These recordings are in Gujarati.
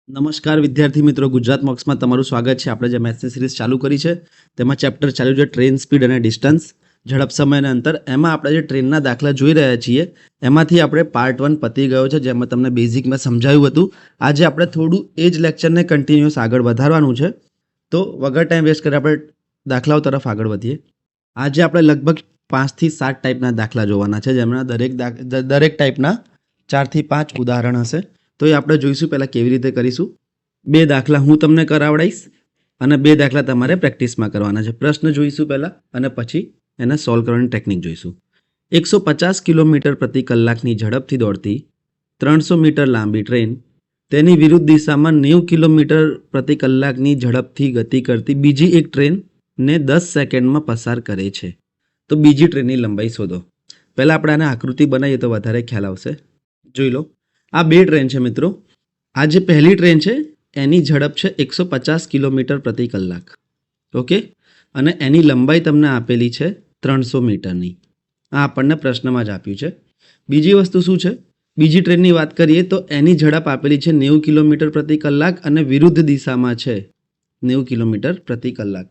નમસ્કાર વિદ્યાર્થી મિત્રો, ગુજરાત મોક્સમાં તમારું સ્વાગત છે. આપણે જે મેથ્સની સિરીઝ ચાલુ કરી છે તેમાં ચેપ્ટર ચાલ્યું છે ટ્રેન સ્પીડ અને ડિસ્ટન્સ, ઝડપ, સમય અને અંતર. એમાં આપણે જે ટ્રેનના દાખલા જોઈ રહ્યા છીએ એમાંથી આપણે પાર્ટ 1 પતી ગયો છે, જેમાં તમને બેઝિક મેં સમજાવ્યું હતું. આજે આપણે થોડું એ જ લેક્ચરને કન્ટિન્યુઅસ આગળ વધારવાનું છે. તો વગર ટાઈમ વેસ્ટ કરી આપણે દાખલાઓ તરફ આગળ વધીએ. આજે આપણે લગભગ 5 થી 7 ટાઈપના દાખલા જોવાના છે, જેમના દરેક ટાઈપના 4 થી 5 ઉદાહરણ હશે. તો એ આપણે જોઈશું પહેલાં કેવી રીતે કરીશું. 2 દાખલા હું તમને કરાવડાવીશ અને 2 દાખલા તમારે પ્રેક્ટિસમાં કરવાના છે. પ્રશ્ન જોઈશું પહેલાં અને પછી એને સોલ્વ કરવાની ટેકનિક જોઈશું. 150 કિલોમીટર પ્રતિ કલાકની ઝડપથી દોડતી 300 મીટર લાંબી ટ્રેન તેની વિરુદ્ધ દિશામાં 90 કિલોમીટર પ્રતિ કલાકની ઝડપથી ગતિ કરતી બીજી એક ટ્રેનને 10 સેકન્ડમાં પસાર કરે છે. તો બીજી ટ્રેનની લંબાઈ શોધો. પહેલાં આપણે આને આકૃતિ બનાવીએ તો વધારે ખ્યાલ આવશે. જોઈ લો, આ 2 ટ્રેન છે મિત્રો. આ જે પહેલી ટ્રેન છે એની ઝડપ છે 150 કિલોમીટર પ્રતિ કલાક. ઓકે, અને એની લંબાઈ તમને આપેલી છે 300 મીટરની. આ આપણને પ્રશ્નમાં જ આપ્યું છે. બીજી વસ્તુ શું છે? બીજી ટ્રેનની વાત કરીએ તો એની ઝડપ આપેલી છે 90 કિલોમીટર પ્રતિ કલાક અને વિરુદ્ધ દિશામાં છે 90 કિલોમીટર પ્રતિ કલાક.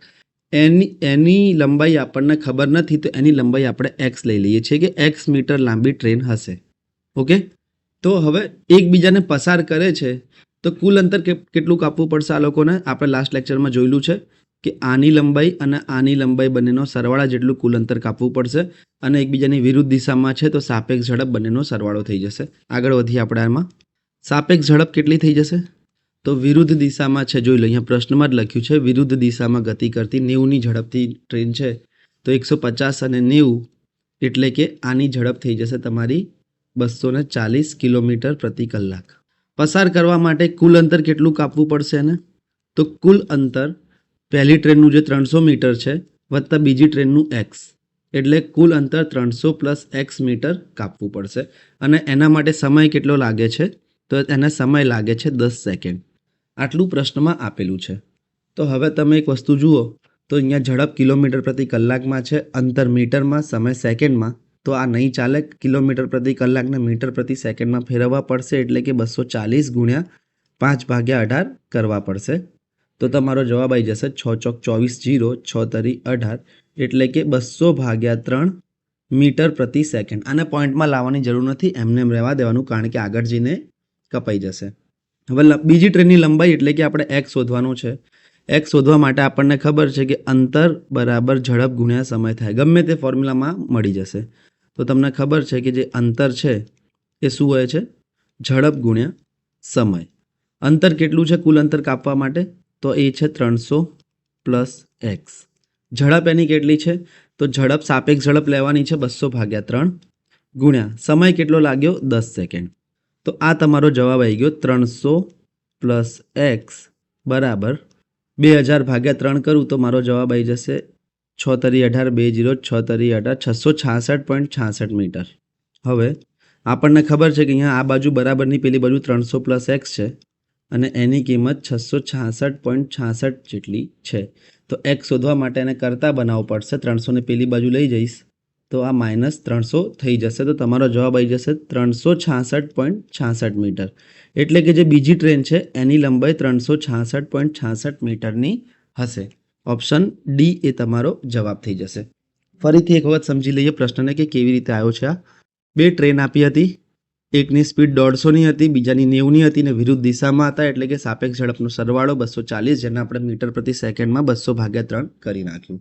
એની લંબાઈ આપણને ખબર નથી, તો એની લંબાઈ આપણે એક્સ લઈ લઈએ છીએ કે એક્સ મીટર લાંબી ટ્રેન હશે. ઓકે, તો હવે એકબીજાને પસાર કરે છે તો કુલ અંતર કેટલું કાપવું પડશે આ લોકોને? આપણે લાસ્ટ લેક્ચરમાં જોયેલું છે કે આની લંબાઈ અને આની લંબાઈ બંનેનો સરવાળા જેટલું કુલ અંતર કાપવું પડશે. અને એકબીજાની વિરુદ્ધ દિશામાં છે તો સાપેક્ષ ઝડપ બંનેનો સરવાળો થઈ જશે. આગળ વધીએ આપણે આમાં. સાપેક્ષ ઝડપ કેટલી થઈ જશે? તો વિરુદ્ધ દિશામાં છે, જોઈ લો અહીંયા પ્રશ્નમાં જ લખ્યું છે વિરુદ્ધ દિશામાં ગતિ કરતી 90ની ઝડપથી ટ્રેન છે તો 150 અને 90 એટલે કે આની ઝડપ થઈ જશે તમારી 240 કિલોમીટર પ્રતિ કલાક. પસાર કરવા માટે કુલ અંતર કેટલું કાપવું પડશે ને? તો કુલ અંતર પહેલી ટ્રેનનું જે 300 મીટર છે વત્તા બીજી ટ્રેનનું એક્સ, એટલે કુલ અંતર 300 પ્લસ એક્સ મીટર કાપવું પડશે. અને એના માટે સમય કેટલો લાગે છે? તો એને સમય લાગે છે 10 સેકન્ડ. આટલું પ્રશ્નમાં આપેલું છે. તો હવે તમે એક વસ્તુ જુઓ, તો અહીંયા ઝડપ કિલોમીટર પ્રતિ કલાકમાં છે, અંતર મીટરમાં, સમય સેકન્ડમાં. તો આ નહીં ચાલે. કિલોમીટર પ્રતિ કલાકને મીટર પ્રતિ સેકન્ડમાં ફેરવવા પડશે, એટલે કે 240 ગુણ્યા 5/18 કરવા પડશે. તો તમારો જવાબ આવી જશે 6 ચોક 24, 0, 6 તરી 18, એટલે કે 200/3 મીટર પ્રતિ સેકન્ડ. આને પોઈન્ટમાં લાવવાની જરૂર નથી, એમને એમ રહેવા દેવાનું, કારણ કે આગળ જઈને કપાઈ જશે. હવે બીજી ટ્રેનની લંબાઈ એટલે કે આપણે એક્સ શોધવાનું છે. એક્સ શોધવા માટે આપણને ખબર છે કે અંતર બરાબર ઝડપ ગુણ્યા સમય થાય. ગમે તે ફોર્મ્યુલામાં મળી જશે. તો તમને ખબર છે કે જે અંતર છે એ શું હોય છે? ઝડપ ગુણ્યા સમય. અંતર કેટલું છે કુલ અંતર કાપવા માટે? તો એ છે 300 પ્લસ એક્સ. ઝડપ એની કેટલી છે? તો ઝડપ સાપેક્ષ ઝડપ લેવાની છે 200/3 ગુણ્યા સમય કેટલો લાગ્યો? 10 સેકન્ડ. તો આ તમારો જવાબ આવી ગયો 300 પ્લસ એક્સ બરાબર 2000/3 કરું તો મારો જવાબ આવી જશે 6 તરી 18, 20, 6 તરી 18, 666.66 મીટર. હવે આપણને ખબર છે કે અહીંયા આ બાજુ બરાબરની પેલી બાજુ 300 પ્લસ એક્સ છે અને એની કિંમત 666.66 જેટલી છે. તો એક્સ શોધવા માટે એને કરતા બનાવવો પડશે. 300ને પેલી બાજુ લઈ જઈશ તો આ -300 થઈ જશે. તો તમારો જવાબ આવી જશે 366.66 મીટર. એટલે કે જે બીજી ટ્રેન છે એની લંબાઈ 366.66 મીટરની હશે. ઓપ્શન ડી એ તમારો જવાબ થઈ જશે. ફરીથી એક વખત સમજી લઈએ પ્રશ્નને કે કેવી રીતે આવ્યો છે. આ 2 ટ્રેન આપી હતી, એકની સ્પીડ 150ની હતી, બીજાની 90ની હતી ને વિરુદ્ધ દિશામાં હતા, એટલે કે સાપેક્ષ ઝડપનો સરવાળો 240, જેને આપણે મીટર પ્રતિ સેકન્ડમાં 200/3 કરી નાખ્યું.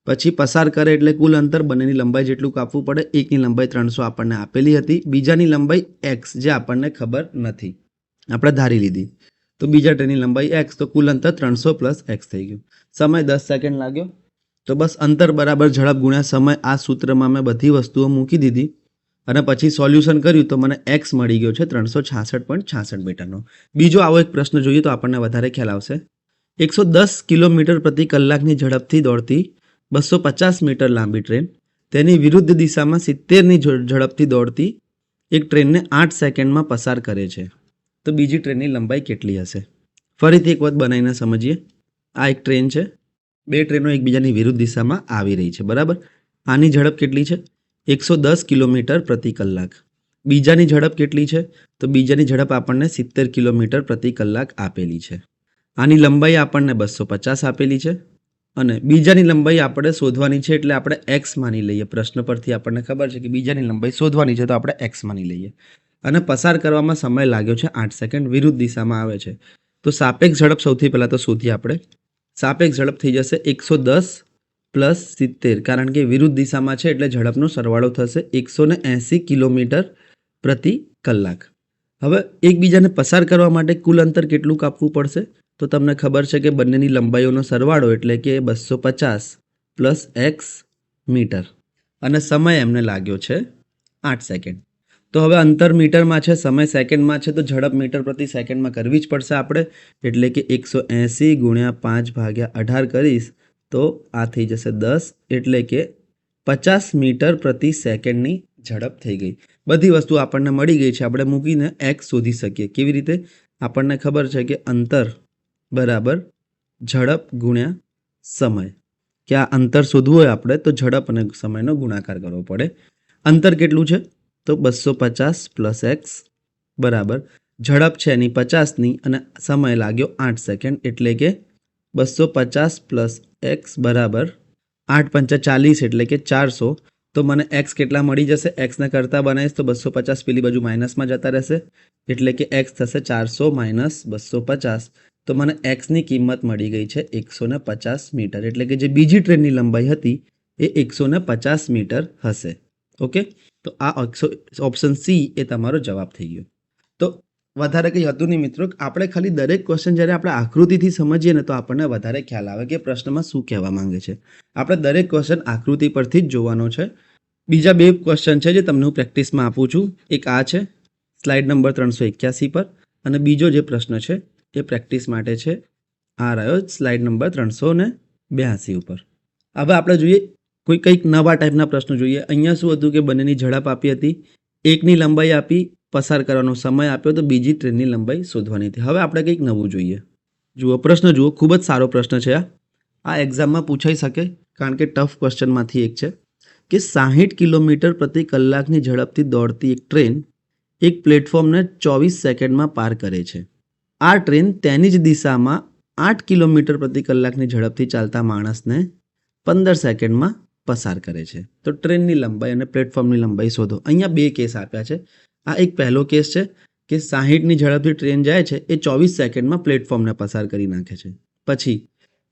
પછી પસાર કરે એટલે કુલ અંતર, બંનેની લંબાઈ જેટલું કાપવું પડે. એકની લંબાઈ 300 આપણને આપેલી હતી, બીજાની લંબાઈ એક્સ જે આપણને ખબર નથી, આપણે ધારી લીધી. તો બીજા ટ્રેનની લંબાઈ એક્સ, તો કુલ અંતર 300 પ્લસ એક્સ થઈ ગયું. સમય 10 સેકન્ડ લાગ્યો. તો બસ અંતર બરાબર ઝડપ ગુણ્યા સમય, આ સૂત્રમાં મેં બધી વસ્તુઓ મૂકી દીધી અને પછી સોલ્યુશન કર્યું તો મને એક્સ મળી ગયો છે 366.66 મીટરનો. બીજો આવો એક પ્રશ્ન જોઈએ તો આપણને વધારે ખ્યાલ આવશે. 110 કિલોમીટર પ્રતિ કલાકની ઝડપથી દોડતી 250 મીટર લાંબી ટ્રેન તેની વિરુદ્ધ દિશામાં 70ની ઝડપથી દોડતી એક ટ્રેનને 8 સેકન્ડમાં પસાર કરે છે. તો બીજી ટ્રેનની લંબાઈ કેટલી હશે? ફરીથી એક વખત બનાવીને સમજીએ. આ એક ટ્રેન છે, 2 ટ્રેનો એકબીજાની વિરુદ્ધ દિશામાં આવી રહી છે, બરાબર. આની ઝડપ કેટલી છે? 110 કિલોમીટર પ્રતિ કલાક બીજાની ઝડપ કેટલી છે? તો બીજાની ઝડપ આપણને 70 કિલોમીટર પ્રતિ કલાક આપેલી છે. આની લંબાઈ આપણને 250 આપેલી છે અને બીજાની લંબાઈ આપણે શોધવાની છે એટલે આપણે એક્સ માની લઈએ. પ્રશ્ન પરથી આપણને ખબર છે કે બીજાની લંબાઈ શોધવાની છે તો આપણે એક્સ માની લઈએ. અને પસાર કરવામાં સમય લાગ્યો છે 8 સેકન્ડ, વિરુદ્ધ દિશામાં આવે છે. તો સાપેક્ષ ઝડપ સૌથી પહેલાં તો શોધીએ આપણે. સાપેક્ષ ઝડપ થઈ જશે 110 પ્લસ 70, કારણ કે વિરુદ્ધ દિશામાં છે એટલે ઝડપનો સરવાળો થશે 180 કિલોમીટર પ્રતિ કલાક. હવે એકબીજાને પસાર કરવા માટે કુલ અંતર કેટલું કાપવું પડશે? તો તમને ખબર છે કે બંનેની લંબાઈઓનો સરવાળો એટલે કે 250 પ્લસ એક્સ મીટર અને સમય એમને લાગ્યો છે 8 સેકન્ડ. તો હવે અંતર મીટરમાં છે, સમય સેકન્ડમાં છે, તો ઝડપ મીટર પ્રતિ સેકન્ડમાં કરવી જ પડશે આપણે. એટલે કે 180 ગુણ્યા 5/18 કરીશ તો આ થઈ જશે 10, એટલે કે 50 મીટર પ્રતિ સેકન્ડની ઝડપ થઈ ગઈ. બધી વસ્તુ આપણને મળી ગઈ છે. આપણે મૂકીને એક્સ શોધી શકીએ. કેવી રીતે? આપણને ખબર છે કે અંતર બરાબર ઝડપ ગુણ્યા સમય. કે આ અંતર શોધવું હોય આપણે તો ઝડપ અને સમયનો ગુણાકાર કરવો પડે. અંતર કેટલું છે? તો 250 પ્લસ એક્સ બરાબર ઝડપ છે એની 50ની અને સમય લાગ્યો 8 સેકન્ડ, એટલે કે 250 પ્લસ એક્સ બરાબર 8 પંચા 40 એટલે કે 400. તો મને એક્સ કેટલા મળી જશે? એક્સને કરતાં બનાવીશ તો 250 પેલી બાજુ માઇનસમાં જતા રહેશે, એટલે કે એક્સ થશે 400 માઇનસ 250. તો મને એક્સની કિંમત મળી ગઈ છે 150 મીટર, એટલે કે જે બીજી ટ્રેનની લંબાઈ હતી એ 150 મીટર હશે. ઓકે, તો આ ઓપ્શન સી એ તમારો જવાબ થઈ ગયો. તો વધારે કંઈ હતું નહીં મિત્રો. આપણે ખાલી દરેક ક્વેશ્ચન જ્યારે આપણે આકૃતિથી સમજીએ ને તો આપણને વધારે ખ્યાલ આવે કે પ્રશ્નમાં શું કહેવા માંગે છે. આપણે દરેક ક્વેશ્ચન આકૃતિ પરથી જ જોવાનો છે. બીજા બે ક્વેશ્ચન છે જે તમને હું પ્રેક્ટિસમાં આપું છું. એક આ છે સ્લાઇડ નંબર 381 પર, અને બીજો જે પ્રશ્ન છે એ પ્રેક્ટિસ માટે છે આ રહ્યો સ્લાઇડ નંબર 382 ઉપર. હવે આપણે જોઈએ કંઈક નવા ટાઈપના પ્રશ્નો જોઈએ. અહીંયા શું હતું કે બંનેની ઝડપ આપી હતી, એકની લંબાઈ આપી, પસાર કરવાનો સમય આપ્યો, તો બીજી ટ્રેનની લંબાઈ શોધવાની હતી. હવે આપણે કંઈક નવું જોઈએ. જુઓ પ્રશ્ન જુઓ, ખૂબ જ સારો પ્રશ્ન છે આ એક્ઝામમાં પૂછાઈ શકે કારણ કે ટફ ક્વેશ્ચનમાંથી એક છે કે 60 કિલોમીટર પ્રતિ કલાકની ઝડપથી દોડતી એક ટ્રેન એક પ્લેટફોર્મને 24 સેકન્ડમાં પાર કરે છે. આ ટ્રેન તેની જ દિશામાં 8 કિલોમીટર પ્રતિ કલાકની ઝડપથી ચાલતા માણસને 15 સેકન્ડમાં પસાર કરે છે. તો ટ્રેનની લંબાઈ અને પ્લેટફોર્મની લંબાઈ શોધો. અહીંયા બે કેસ આપ્યા છે. આ એક પહેલો કેસ છે કે 60ની ઝડપથી ટ્રેન જાય છે, એ 24 સેકન્ડમાં પ્લેટફોર્મને પસાર કરી નાખે છે. પછી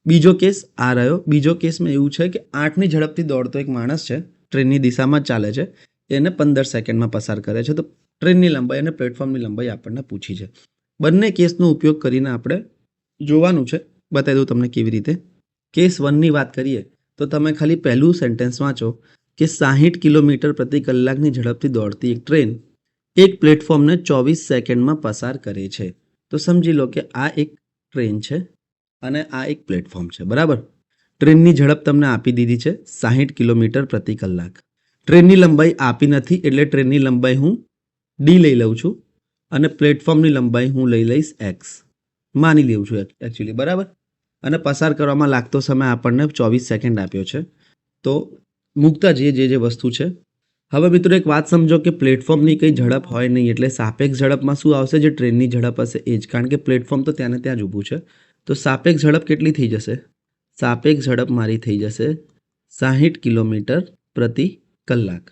બીજો કેસ આ રહ્યો. બીજો કેસમાં એવું છે કે 8ની ઝડપથી દોડતો એક માણસ છે, ટ્રેનની દિશામાં જ ચાલે છે, એને 15 સેકન્ડમાં પસાર કરે છે. તો ટ્રેનની લંબાઈ અને પ્લેટફોર્મની લંબાઈ આપણને પૂછી છે. બંને કેસનો ઉપયોગ કરીને આપણે જોવાનું છે. બતાવી દઉં તમને કેવી રીતે. કેસ 1ની વાત કરીએ તો તમે ખાલી પહેલું સેન્ટેન્સ વાંચો કે 60 કિલોમીટર પ્રતિ કલાકની ઝડપથી દોડતી એક ટ્રેન એક પ્લેટફોર્મને 24 સેકન્ડમાં પસાર કરે છે. તો સમજી લો કે આ એક ટ્રેન છે અને આ એક પ્લેટફોર્મ છે. બરાબર, ટ્રેનની ઝડપ તમને આપી દીધી છે 60 કિલોમીટર પ્રતિ કલાક. ટ્રેનની લંબાઈ આપી નથી એટલે ટ્રેનની લંબાઈ હું ડી લઈ લઉં છું અને પ્લેટફોર્મની લંબાઈ હું લઈ લઈશ એક્સ માની લઉં છું એકચ્યુઅલી. બરાબર, અને પસાર કરવામાં લાગતો સમય આપણને 24 સેકન્ડ આપ્યો છે. તો મૂકતા જઈએ જે વસ્તુ છે. હવે મિત્રો એક વાત સમજો કે પ્લેટફોર્મની કંઈ ઝડપ હોય નહીં એટલે સાપેક્ષ ઝડપમાં શું આવશે? જે ટ્રેનની ઝડપ હશે એ જ, કારણ કે પ્લેટફોર્મ તો ત્યાં ને ત્યાં જ ઊભું છે. તો સાપેક્ષ ઝડપ કેટલી થઈ જશે? સાપેક્ષ ઝડપ મારી થઈ જશે 60 કિલોમીટર પ્રતિ કલાક.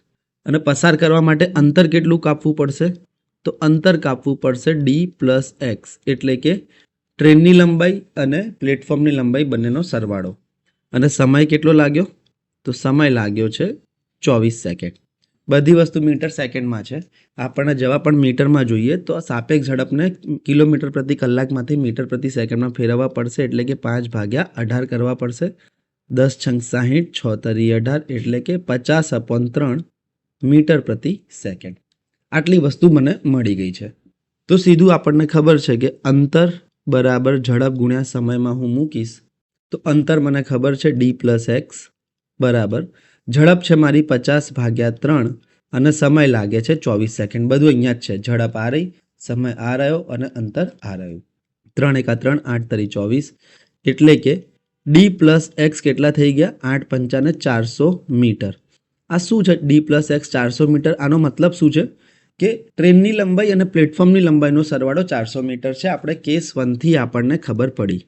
અને પસાર કરવા માટે અંતર કેટલું કાપવું પડશે? તો અંતર કાપવું પડશે ડી પ્લસ એક્સ, એટલે કે ટ્રેનની લંબાઈ અને પ્લેટફોર્મની લંબાઈ બંનેનો સરવાળો. અને સમય કેટલો લાગ્યો? તો સમય લાગ્યો છે 24 સેકન્ડ. બધી વસ્તુ મીટર સેકન્ડમાં છે. આપણને જવાબ પણ મીટરમાં જોઈએ તો સાપેક્ષ ઝડપને કિલોમીટર પ્રતિ કલાકમાંથી મીટર પ્રતિ સેકન્ડમાં ફેરવવા પડશે, એટલે કે 5/18 કરવા પડશે. 10 છંગ 60, 6 તરી 18, એટલે કે 50/3 મીટર પ્રતિ સેકન્ડ. આટલી વસ્તુ મને મળી ગઈ છે. તો સીધું આપણને ખબર છે કે અંતર બરાબર ઝડપ ગુણ્યા સમયમાં હું મૂકીશ તો અંતર મને ખબર છે ડી પ્લસ એક્સ બરાબર ઝડપ છે મારી 50/3 અને સમય લાગે છે 24 સેકન્ડ. બધું અહીંયા જ છે. ઝડપ આ રહી, સમય આ રહ્યો અને અંતર આ રહ્યું. 3 × 3 8 તરી 24, એટલે કે ડી પ્લસ એક્સ કેટલા થઈ ગયા? 8 પંચાને 400 મીટર. આ શું છે? D plus X 400 metre. આનો મતલબ શું છે કે ટ્રેનની લંબાઈ અને પ્લેટફોર્મની લંબાઈનો સરવાળો 400 મીટર છે. આપણે કેસ 1થી આપણને ખબર પડી.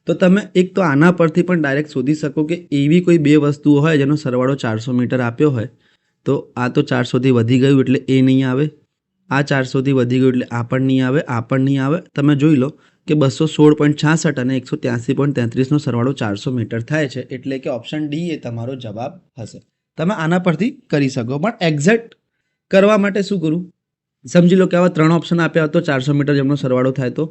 તો તમે એક તો આના પરથી પણ ડાયરેક્ટ શોધી શકો કે એવી કોઈ બે વસ્તુઓ હોય જેનો સરવાળો 400 મીટર આપ્યો હોય તો આ તો 400થી વધી ગયું એટલે એ નહીં આવે, આ 400થી વધી ગયું એટલે આ પણ નહીં આવે, આ પણ નહીં આવે. તમે જોઈ લો કે 216.66 અને 183.33નો સરવાળો 400 મીટર થાય છે, એટલે કે ઓપ્શન ડી એ તમારો જવાબ હશે. તમે આના પરથી કરી શકો, પણ એક્ઝેક્ટ કરવા માટે શું કરું, સમજી લો કે આવા 3 ઓપ્શન આપ્યા તો 400 મીટર જેમનો સરવાળો થાય તો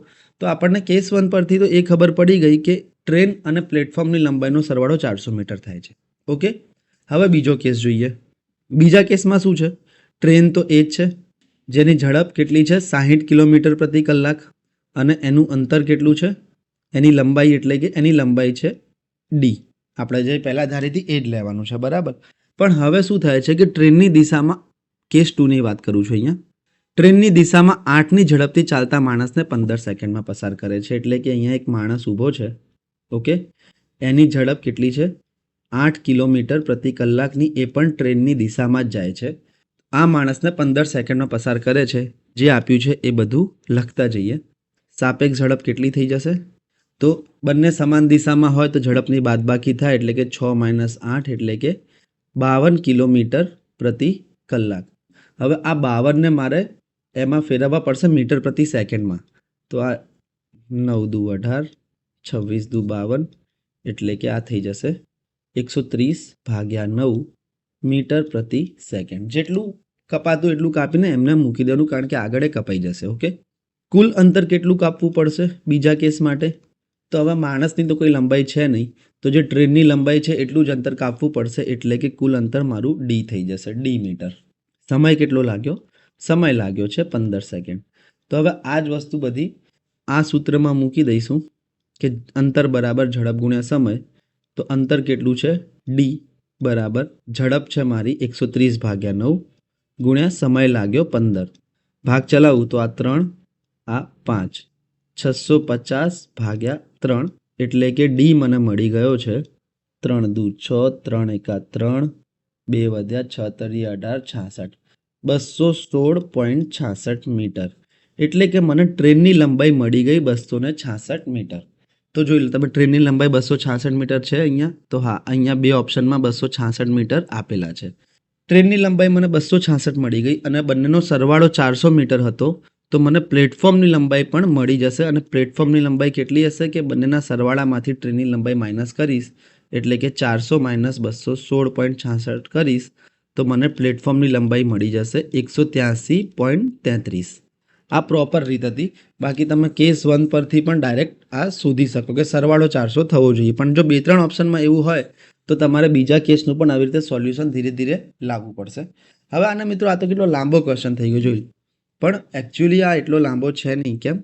આપણને કેસ 1 પરથી તો એ ખબર પડી ગઈ કે ટ્રેન અને પ્લેટફોર્મની લંબાઈનો સરવાળો 400 મીટર થાય છે. ઓકે, હવે બીજો કેસ જોઈએ. બીજા કેસમાં શું છે, ટ્રેન તો એ જ છે જેની ઝડપ કેટલી છે 60 કિલોમીટર પ્રતિ કલાક અને એનું અંતર કેટલું છે, એની લંબાઈ એટલે કે એની લંબાઈ છે ડી. આપણે જે પહેલાં ધારી હતી એ જ લેવાનું છે, બરાબર. પણ હવે શું થાય છે કે ટ્રેનની દિશામાં, કેસ 2ની વાત કરું છું અહીંયા, ટ્રેનની દિશામાં 8ની ઝડપથી ચાલતા માણસને 15 સેકન્ડમાં પસાર કરે છે. એટલે કે અહીંયા એક માણસ ઊભો છે, ઓકે, એની ઝડપ કેટલી છે 8 કિલોમીટર પ્રતિ કલાકની, એ પણ ટ્રેનની દિશામાં જ જાય છે. આ માણસને 15 સેકન્ડમાં પસાર કરે છે. જે આપ્યું છે એ બધું લખતા જઈએ. સાપેક્ષ ઝડપ કેટલી થઈ જશે, તો બંને સમાન દિશામાં હોય તો ઝડપની બાદબાકી થાય એટલે કે 6 - 8 એટલે કે 52 કિલોમીટર પ્રતિ કલાક. હવે આ 52ને મારે એમાં ફેરવવા પડશે મીટર પ્રતિ સેકન્ડમાં. તો આ 9 દુ 18, 26 દુ 52 એટલે કે આ થઈ જશે 130/9 મીટર પ્રતિ સેકન્ડ. જેટલું કપાતું એટલું કાપીને એમને મૂકી દેવાનું, કારણ કે આગળ કપાઈ જશે. ઓકે, કુલ અંતર કેટલું કાપવું પડશે બીજા કેસ માટે, તો હવે માણસની તો કોઈ લંબાઈ છે નહીં, તો જે ટ્રેનની લંબાઈ છે એટલું જ અંતર કાપવું પડશે, એટલે કે કુલ અંતર મારું ડી થઈ જશે, ડી મીટર. સમય કેટલો લાગ્યો, સમય લાગ્યો છે 15 સેકન્ડ. તો હવે આ જ વસ્તુ બધી આ સૂત્રમાં મૂકી દઈશું કે અંતર બરાબર ઝડપ ગુણ્યા સમય. તો અંતર કેટલું છે ડી બરાબર ઝડપ છે મારી 130/9 ગુણ્યા સમય લાગ્યો 15. ભાગ ચલાવું તો આ 3, આ 5, 650/3 એટલે કે ડી મને મળી ગયો છે 3 દુ 6, 3 એકા 3, 2 વધ્યા 6 તરી 18, 66, 216.66 મીટર. એટલે કે મને ટ્રેનની લંબાઈ મળી ગઈ 266 મીટર. તો જોઈ લો તમે, ટ્રેનની લંબાઈ 266 મીટર છે અહીંયા. તો હા, અહીંયા બે ઓપ્શનમાં 266 મીટર આપેલા છે. ટ્રેનની લંબાઈ મને 266 મળી ગઈ અને બંનેનો સરવાળો 400 મીટર હતો. તો મને પ્લેટફોર્મની લંબાઈ પણ મળી જશે. અને પ્લેટફોર્મની લંબાઈ કેટલી હશે કે બંનેના સરવાળામાંથી ટ્રેનની લંબાઈ માઇનસ કરીશ એટલે કે 400 - 216.66 કરીશ તો મને પ્લેટફોર્મની લંબાઈ મળી જશે 183.33. આ પ્રોપર રીત હતી. બાકી તમે કેસ 1 પરથી પણ ડાયરેક્ટ આ શોધી શકો કે સરવાળો 400 થવો જોઈએ. પણ જો 2-3 ઓપ્શનમાં એવું હોય તો તમારે બીજા કેસનું પણ આવી રીતે સોલ્યુશન ધીરે ધીરે લાવવું પડશે. હવે આના મિત્રો, આ તો કેટલો લાંબો ક્વેશ્ચન થઈ ગયો જોઈ, પણ એકચ્યુઅલી આ એટલો લાંબો છે નહીં. કેમ,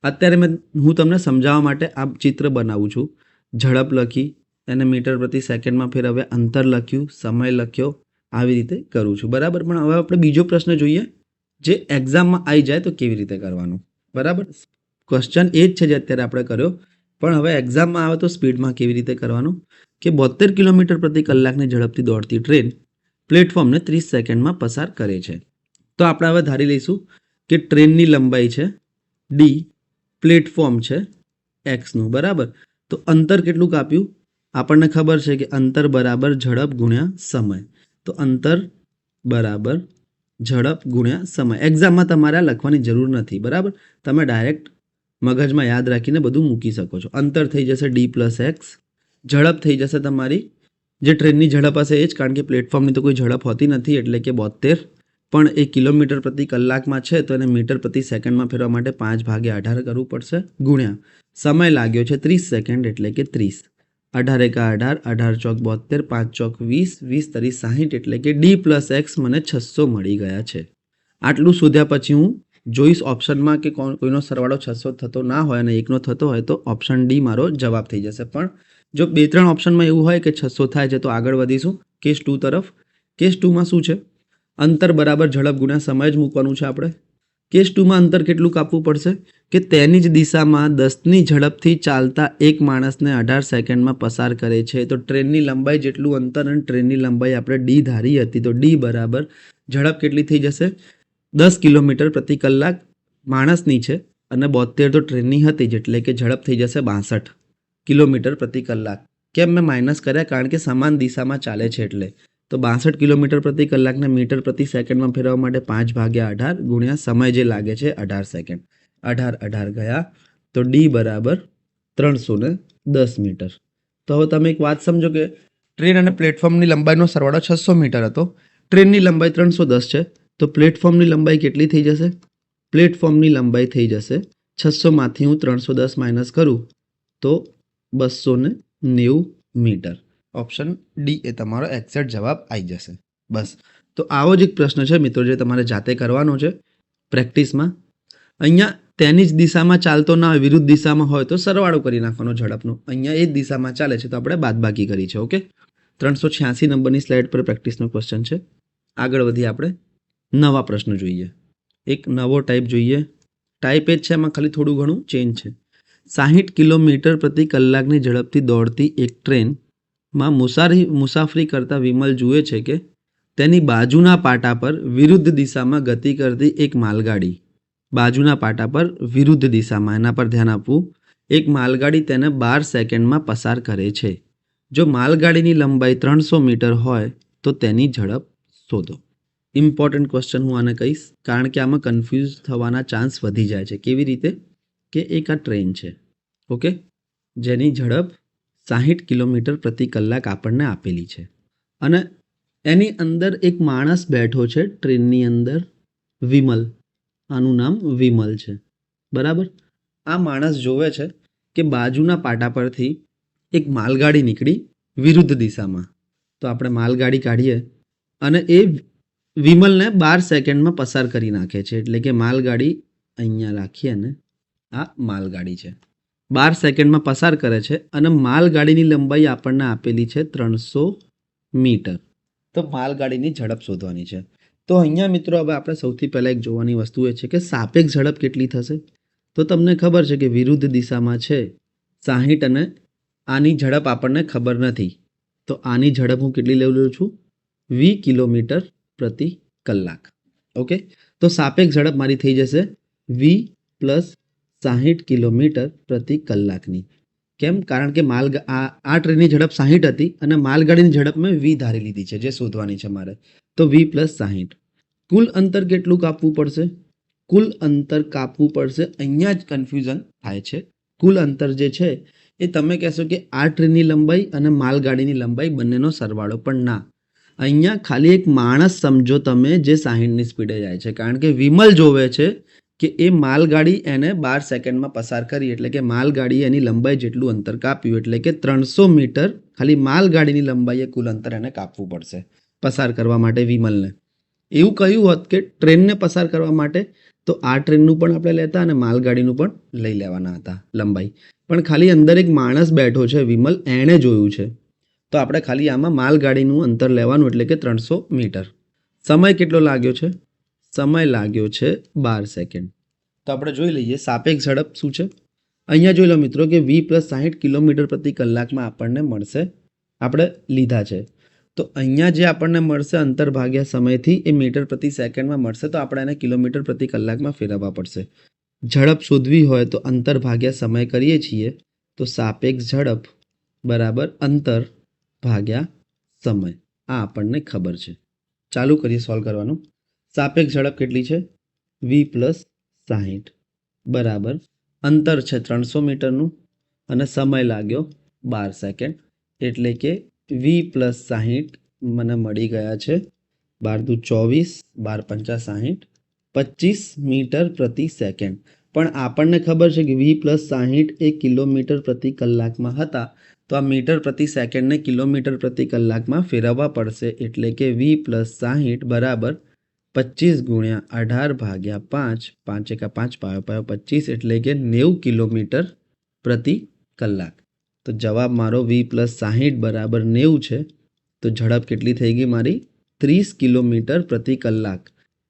અત્યારે હું તમને સમજાવવા માટે આ ચિત્ર બનાવું છું. ઝડપ લખી, એને મીટર પ્રતિ સેકન્ડમાં ફેરવ્યા, અંતર લખ્યું, સમય લખ્યો, આવી રીતે કરું છું, બરાબર. પણ હવે આપણે બીજો પ્રશ્ન જોઈએ જે એક્ઝામમાં આવી જાય તો કેવી રીતે કરવાનું, બરાબર. ક્વેશ્ચન એ જ છે જે અત્યારે આપણે કર્યો, પણ હવે એક્ઝામમાં આવે તો સ્પીડમાં કેવી રીતે કરવાનું, કે 72 કિલોમીટર પ્રતિ કલાકની ઝડપથી દોડતી ટ્રેન પ્લેટફોર્મને 30 સેકન્ડમાં પસાર કરે છે. તો આપણે હવે ધારી લઈશું કે ટ્રેનની લંબાઈ છે ડી, પ્લેટફોર્મ છે એક્સનું, બરાબર. તો અંતર કેટલું કાપ્યું, આપણને ખબર છે કે અંતર બરાબર ઝડપ ગુણ્યા સમય. તો અંતર બરાબર ઝડપ ગુણ્યા સમય. એક્ઝામમાં તમારે આ લખવાની જરૂર નથી, બરાબર. તમે ડાયરેક્ટ મગજમાં યાદ રાખીને બધું મૂકી શકો છો. અંતર થઈ જશે ડી પ્લસ એક્સ, ઝડપ થઈ જશે તમારી જે ટ્રેનની ઝડપ હશે એ જ, કારણ કે પ્લેટફોર્મની તો કોઈ ઝડપ હોતી નથી, એટલે કે 72, પણ એ કિલોમીટર પ્રતિ કલાકમાં છે તો એને મીટર પ્રતિ સેકન્ડમાં ફેરવા માટે 5/18 કરવું પડશે, ગુણ્યા સમય લાગ્યો છે 30 સેકન્ડ એટલે કે 30. 18 એકા 18, 18 ચોક 72, 5 ચોક 20, 20 તરી 60 એટલે કે ડી પ્લસ એક્સ મને 600 મળી ગયા છે. આટલું શોધ્યા પછી હું જોઈશ ઓપ્શનમાં કે કોઈનો સરવાળો 600 થતો ના હોય અને એકનો થતો હોય તો ઓપ્શન ડી મારો જવાબ થઈ જશે. પણ જો 2-3 ઓપ્શનમાં એવું હોય કે 600 થાય છે તો આગળ વધીશું કેસ 2 તરફ. કેસ 2માં શું છે, અંતર બરાબર ઝડપ ગુણ્યા સમય જ મૂકવાનું છે આપણે. કેસ 2માં અંતર કેટલું કાપવું પડશે કે તેની જ દિશામાં 10ની ઝડપથી ચાલતા એક માણસને 18 સેકન્ડમાં પસાર કરે છે. તો ટ્રેનની લંબાઈ જેટલું અંતર અને ટ્રેનની લંબાઈ આપણે ડી ધારી હતી, તો ડી બરાબર ઝડપ કેટલી થઈ જશે 10 કિલોમીટર પ્રતિ કલાક માણસની છે અને 72 તો ટ્રેનની હતી જ, એટલે કે ઝડપ થઈ જશે 62 કિલોમીટર પ્રતિ કલાક. કેમ મેં માઇનસ કર્યા? કારણ કે સમાન દિશામાં ચાલે છે એટલે. તો 62 કિલોમીટર પ્રતિ કલાકને મીટર પ્રતિ સેકન્ડમાં ફેરવવા માટે 5/18 ગુણ્યા સમય જે લાગે છે 18 સેકન્ડ. 18 ગયા તો ડી બરાબર 310 મીટર. તો હવે તમે એક વાત સમજો કે ટ્રેન અને પ્લેટફોર્મની લંબાઈનો સરવાળો 600 મીટર હતો. ટ્રેનની લંબાઈ 310 છે, તો પ્લેટફોર્મની લંબાઈ કેટલી થઈ જશે? પ્લેટફોર્મની લંબાઈ થઈ જશે 600માંથી હું 310 માઇનસ કરું તો 290 મીટર. ઓપ્શન ડી એ તમારો એક્ઝેક્ટ જવાબ આવી જશે. બસ, તો આવો જ એક પ્રશ્ન છે મિત્રો જે તમારે જાતે કરવાનો છે પ્રેક્ટિસમાં. અહીંયા તેની જ દિશામાં ચાલતો ના હોય, વિરુદ્ધ દિશામાં હોય તો સરવાળો કરી નાખવાનો ઝડપનો. અહીંયા એ જ દિશામાં ચાલે છે તો આપણે બાદબાકી કરી છે. ઓકે, 386 નંબરની સ્લાઇડ પર પ્રેક્ટિસનો ક્વેશ્ચન છે. આગળ વધી આપણે નવા પ્રશ્ન જોઈએ. એક નવો ટાઈપ જોઈએ. ટાઈપ એ જ છે, એમાં ખાલી થોડું ઘણું ચેન્જ છે. 60 કિલોમીટર પ્રતિ કલાકની ઝડપથી દોડતી એક ટ્રેનમાં મુસાફરી કરતા વિમલ જુએ છે કે તેની બાજુના પાટા પર વિરુદ્ધ દિશામાં ગતિ કરતી એક માલગાડી, બાજુના પાટા પર વિરુદ્ધ દિશામાં, એના પર ધ્યાન આપવું, એક માલગાડી તેને 12 સેકન્ડમાં પસાર કરે છે. જો માલગાડીની લંબાઈ 300 મીટર હોય તો તેની ઝડપ શોધો. ઇમ્પોર્ટન્ટ ક્વેશ્ચન હું આને કહીશ કારણ કે આમાં કન્ફ્યુઝ થવાના ચાન્સ વધી જાય છે. કેવી રીતે? કે એક આ ટ્રેન છે, ઓકે, જેની ઝડપ 60 કિલોમીટર પ્રતિ કલાક આપણને આપેલી છે અને એની અંદર એક માણસ બેઠો છે ટ્રેનની અંદર, વિમલ. આનું નામ વિમલ છે, બરાબર. આ માણસ જોવે છે કે બાજુના પાટા પરથી એક માલગાડી નીકળી વિરુદ્ધ દિશામાં. તો આપણે માલગાડી કાઢીએ અને એ વિમલને 12 સેકન્ડમાં પસાર કરી નાખે છે. એટલે કે માલગાડી અહીંયા રાખીએ ને આ માલગાડી છે, 12 સેકન્ડમાં પસાર કરે છે અને માલગાડીની લંબાઈ આપણને આપેલી છે 300 મીટર. તો માલગાડીની ઝડપ શોધવાની છે. તો અહીંયા મિત્રો હવે આપણે સૌથી પહેલાં એક જોવાની વસ્તુ એ છે કે સાપેક્ષ ઝડપ કેટલી થશે. તો તમને ખબર છે કે વિરુદ્ધ દિશામાં છે 60 અને આની ઝડપ આપણને ખબર નથી. તો આની ઝડપ હું કેટલી લઉં છું? 20 કિલોમીટર પ્રતિ કલાક. ઓકે, તો સાપેક્ષ ઝડપ મારી થઈ જશે 20 + 60 કિલોમીટર પ્રતિ કલાકની. કેમ? કારણ કે આ ટ્રેનની ઝડપ 60 હતી અને માલગાડીની ઝડપ મેં 20 ધારી લીધી છે જે શોધવાની છે મારે. તો 20 + 60. કુલ અંતર કેટલું કાપવું પડશે? કુલ અંતર કાપવું પડશે. અહીંયા જ કન્ફ્યુઝન થાય છે. કુલ અંતર જે છે એ તમે કહેશો કે આ ટ્રેનની લંબાઈ અને માલગાડીની લંબાઈ બંનેનો સરવાળો, પણ ના. અહીંયા ખાલી એક માણસ સમજો તમે જે 60ની સ્પીડે જાય છે, કારણ કે વિમલ જોવે છે કે એ માલગાડી એને 12 સેકન્ડમાં પસાર કરી, એટલે કે માલગાડી એની લંબાઈ જેટલું અંતર કાપ્યું, એટલે કે 300 મીટર ખાલી માલગાડીની લંબાઈએ કુલ અંતર એને કાપવું પડશે પસાર કરવા માટે વિમલને. એવું કહ્યું હોત કે ટ્રેનને પસાર કરવા માટે તો આ ટ્રેનનું પણ આપણે લેતા અને માલગાડીનું પણ લઈ લેવાના હતા લંબાઈ. પણ ખાલી અંદર એક માણસ બેઠો છે વિમલ, એણે જોયું છે તો આપણે ખાલી આમાં માલગાડીનું અંતર લેવાનું, એટલે કે 300 મીટર. સમય કેટલો લાગ્યો છે? સમય લાગ્યો છે 12 સેકન્ડ. તો આપણે જોઈ લઈએ સાપેક્ષ ઝડપ શું છે. અહીંયા જોઈ લો મિત્રો કે 20 + 60 કિલોમીટર પ્રતિ કલાકમાં આપણને મળશે, આપણે લીધા છે. તો અહીંયા જે આપણને મળશે અંતર ભાગ્યા સમયથી એ મીટર પ્રતિ સેકન્ડમાં મળશે, તો આપણે એને કિલોમીટર પ્રતિ કલાકમાં ફેરવવા પડશે. ઝડપ શોધવી હોય તો અંતર ભાગ્યા સમય કરીએ છીએ, તો સાપેક્ષ ઝડપ બરાબર અંતર ભાગ્યા સમય. આ આપણને ખબર છે. ચાલુ કરીએ સોલ્વ કરવાનું. સાપેક્ષ ઝડપ કેટલી છે? 20 + 60 બરાબર અંતર છે 300 મીટરનું અને સમય લાગ્યો 12 સેકન્ડ, એટલે કે 20 + 60 મને મળી ગયા છે 12 × 24, 12 × 5 = 60, 25 મીટર પ્રતિ સેકન્ડ. પણ આપણને ખબર છે કે 20 + 60 એ કિલોમીટર પ્રતિ કલાકમાં હતા, તો આ મીટર પ્રતિ સેકન્ડને કિલોમીટર પ્રતિ કલાકમાં ફેરવવા પડશે, એટલે કે 20 + 60 બરાબર 25 × 18/5, 5 × 5 = 25, એટલે કે 90 કિલોમીટર પ્રતિ કલાક. તો જવાબ મારો 20 + 60 બરાબર 90 છે. તો ઝડપ કેટલી થઈ ગઈ મારી? 30 કિલોમીટર પ્રતિ કલાક.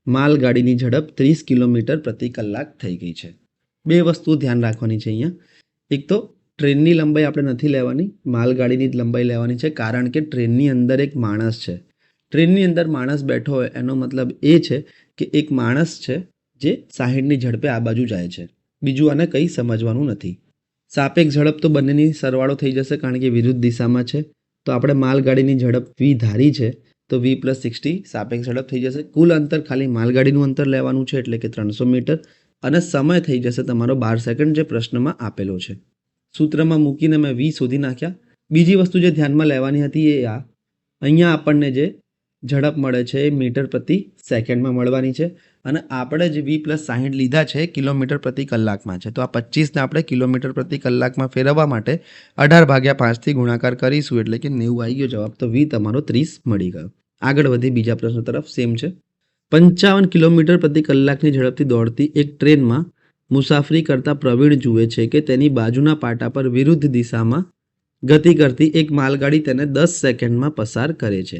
માલગાડીની ઝડપ 30 કિલોમીટર પ્રતિ કલાક થઈ ગઈ છે. બે વસ્તુ ધ્યાન રાખવાની છે અહીંયા. એક તો ટ્રેનની લંબાઈ આપણે નથી લેવાની, માલગાડીની જ લંબાઈ લેવાની છે, કારણ કે ટ્રેનની અંદર એક માણસ છે. ટ્રેનની અંદર માણસ બેઠો હોય એનો મતલબ એ છે કે એક માણસ છે જે 60ની ઝડપે આ બાજુ જાય છે. બીજું આને કંઈ સમજવાનું નથી. સાપેક્ષ ઝડપ તો બંનેની સરવાળો થઈ જશે કારણ કે વિરુદ્ધ દિશામાં છે. તો આપણે માલગાડીની ઝડપ v ધારી છે તો v + 60 સાપેક્ષ ઝડપ થઈ જશે. કુલ અંતર ખાલી માલગાડીનું અંતર લેવાનું છે એટલે કે 300 મીટર અને સમય થઈ જશે તમારો 12 સેકન્ડ જે પ્રશ્નમાં આપેલો છે. સૂત્રમાં મૂકીને મેં v શોધી નાખ્યા. બીજી વસ્તુ જે ધ્યાનમાં લેવાની હતી એ આ, અહીંયા આપણને જે ઝડપ મળે છે એ મીટર પ્રતિ સેકન્ડમાં મળવાની છે અને આપણે જે v + 60 લીધા છે કિલોમીટર પ્રતિ કલાકમાં છે. તો આ 25ને આપણે કિલોમીટર પ્રતિ કલાકમાં ફેરવવા માટે 18/5થી ગુણાકાર કરીશું એટલે કે 90 આવી ગયો જવાબ. તો v તમારો 30 મળી ગયો. આગળ વધી બીજા પ્રશ્ન તરફ. સેમ છે. 55 કિલોમીટર પ્રતિ કલાકની ઝડપથી દોડતી એક ટ્રેનમાં મુસાફરી કરતા પ્રવીણ જુએ છે કે તેની બાજુના પાટા પર વિરુદ્ધ દિશામાં ગતિ કરતી એક માલગાડી તેને 10 સેકન્ડમાં પસાર કરે છે.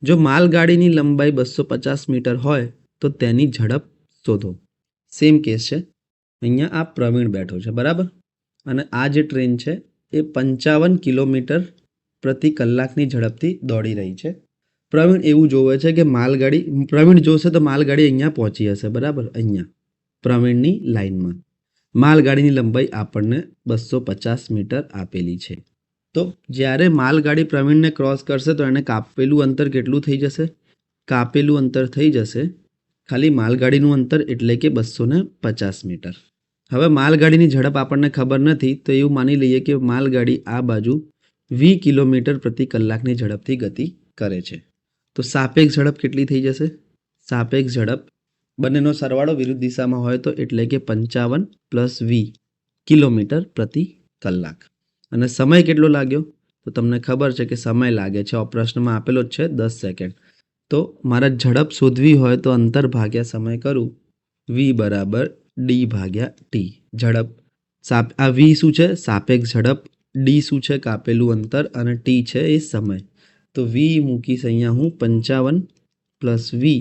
જો માલગાડીની લંબાઈ 250 મીટર હોય તો તેની ઝડપ શોધો. સેમ કેસ છે. અહીંયા આ પ્રવીણ બેઠો છે, બરાબર, અને આ જે ટ્રેન છે એ 55 કિલોમીટર પ્રતિ કલાકની ઝડપથી દોડી રહી છે. પ્રવીણ એવું જોવે છે કે પ્રવીણ જોશે તો માલગાડી અહીંયા પહોંચી હશે, બરાબર, અહીંયા પ્રવીણની લાઇનમાં. માલગાડીની લંબાઈ આપણને 250 મીટર આપેલી છે. તો જ્યારે માલગાડી પ્રવીણને ક્રોસ કરશે તો એને કાપેલું અંતર કેટલું થઈ જશે? કાપેલું અંતર થઈ જશે ખાલી માલગાડીનું અંતર એટલે કે 250 મીટર. હવે માલગાડીની ઝડપ આપણને ખબર નથી તો એવું માની લઈએ કે માલગાડી આ બાજુ 20 કિલોમીટર પ્રતિ કલાકની ઝડપથી ગતિ કરે છે. તો સાપેક્ષ ઝડપ કેટલી થઈ જશે? સાપેક્ષ ઝડપ બંનેનો સરવાળો વિરુદ્ધ દિશામાં હોય તો એટલે કે 55 + 20 કિલોમીટર પ્રતિ કલાક. અને સમય કેટલો લાગ્યો? તો તમને ખબર છે કે સમય લાગે છે, પ્રશ્નમાં આપેલો જ છે 10 સેકન્ડ. તો મારા ઝડપ શોધવી હોય તો અંતર ભાગ્યા સમય કરું, v = d/t. ઝડપ આ v શું છે? સાપેક્ષ ઝડપ. d શું છે? કાપેલું અંતર. અને t છે એ સમય. તો v મૂકીશ અહીંયા હું 55 + 20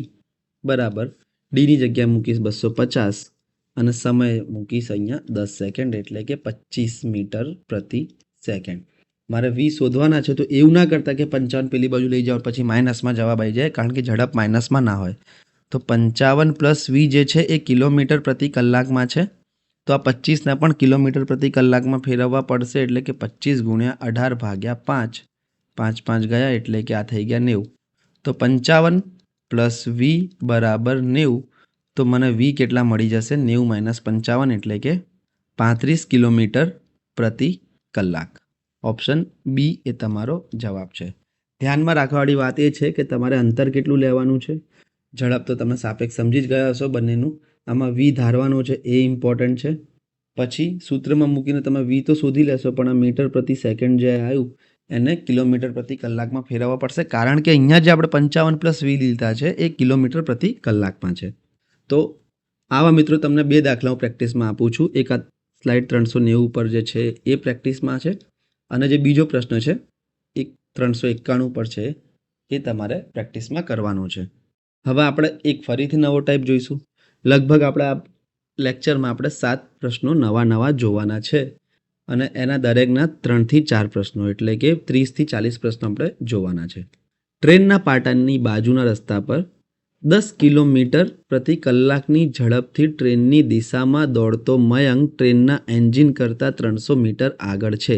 = d ની જગ્યાએ મૂકીશ 250 અને સમય મૂકીશ અહીંયા 10 સેકન્ડ એટલે કે 25 મીટર પ્રતિ સેકન્ડ. મારે v શોધવાના છે તો એવું ના કરતા કે 55 પેલી બાજુ લઈ જાઓ પછી માઇનસમાં જવાબ આવી જાય કારણ કે ઝડપ માઇનસમાં ના હોય. તો 55 + 20 જે છે એ કિલોમીટર પ્રતિ કલાકમાં છે. તો આ 25ને પણ કિલોમીટર પ્રતિ કલાકમાં ફેરવવા પડશે એટલે કે 25 × 18/5 5 5 ગયા એટલે કે આ થઈ ગયા 90. તો 55 + 20 = 90. તો મને v કેટલા મળી જશે? 90 - 55 એટલે કે 35 કિલોમીટર પ્રતિ કલાક. ઓપ્શન બી એ તમારો જવાબ છે. ધ્યાનમાં રાખવાવાળી વાત એ છે કે તમારે અંતર કેટલું લેવાનું છે. ઝડપ તો તમે સાપેક્ષ સમજી જ ગયા હશો બંનેનું. આમાં v ધારવાનો છે એ ઇમ્પોર્ટન્ટ છે. પછી સૂત્રમાં મૂકીને તમે v તો શોધી લેશો પણ આ મીટર પ્રતિ સેકન્ડ જે આવ્યું એને કિલોમીટર પ્રતિ કલાકમાં ફેરવવા પડશે કારણ કે અહીંયા જે આપણે 55 + 20 લીધા છે એ કિલોમીટર પ્રતિ કલાકમાં છે. તો આવા મિત્રો તમને 2 દાખલાઓ પ્રેક્ટિસમાં આપું છું. એક આ સ્લાઇડ 390 ઉપર જે છે એ પ્રેક્ટિસમાં છે અને જે બીજો પ્રશ્ન છે એ 391 પર છે એ તમારે પ્રેક્ટિસમાં કરવાનો છે. હવે આપણે એક ફરીથી નવો ટાઈપ જોઈશું. લગભગ આપણે આ લેક્ચરમાં આપણે 7 પ્રશ્નો નવા જોવાના છે અને એના દરેકના 3 થી 4 પ્રશ્નો એટલે કે 30 થી 40 પ્રશ્નો આપણે જોવાના છે. ટ્રેનના પાટાની બાજુના રસ્તા પર 10 કિલોમીટર પ્રતિ કલાકની ઝડપથી ટ્રેનની દિશામાં દોડતો મયંક ટ્રેનના એન્જિન કરતાં 300 મીટર આગળ છે.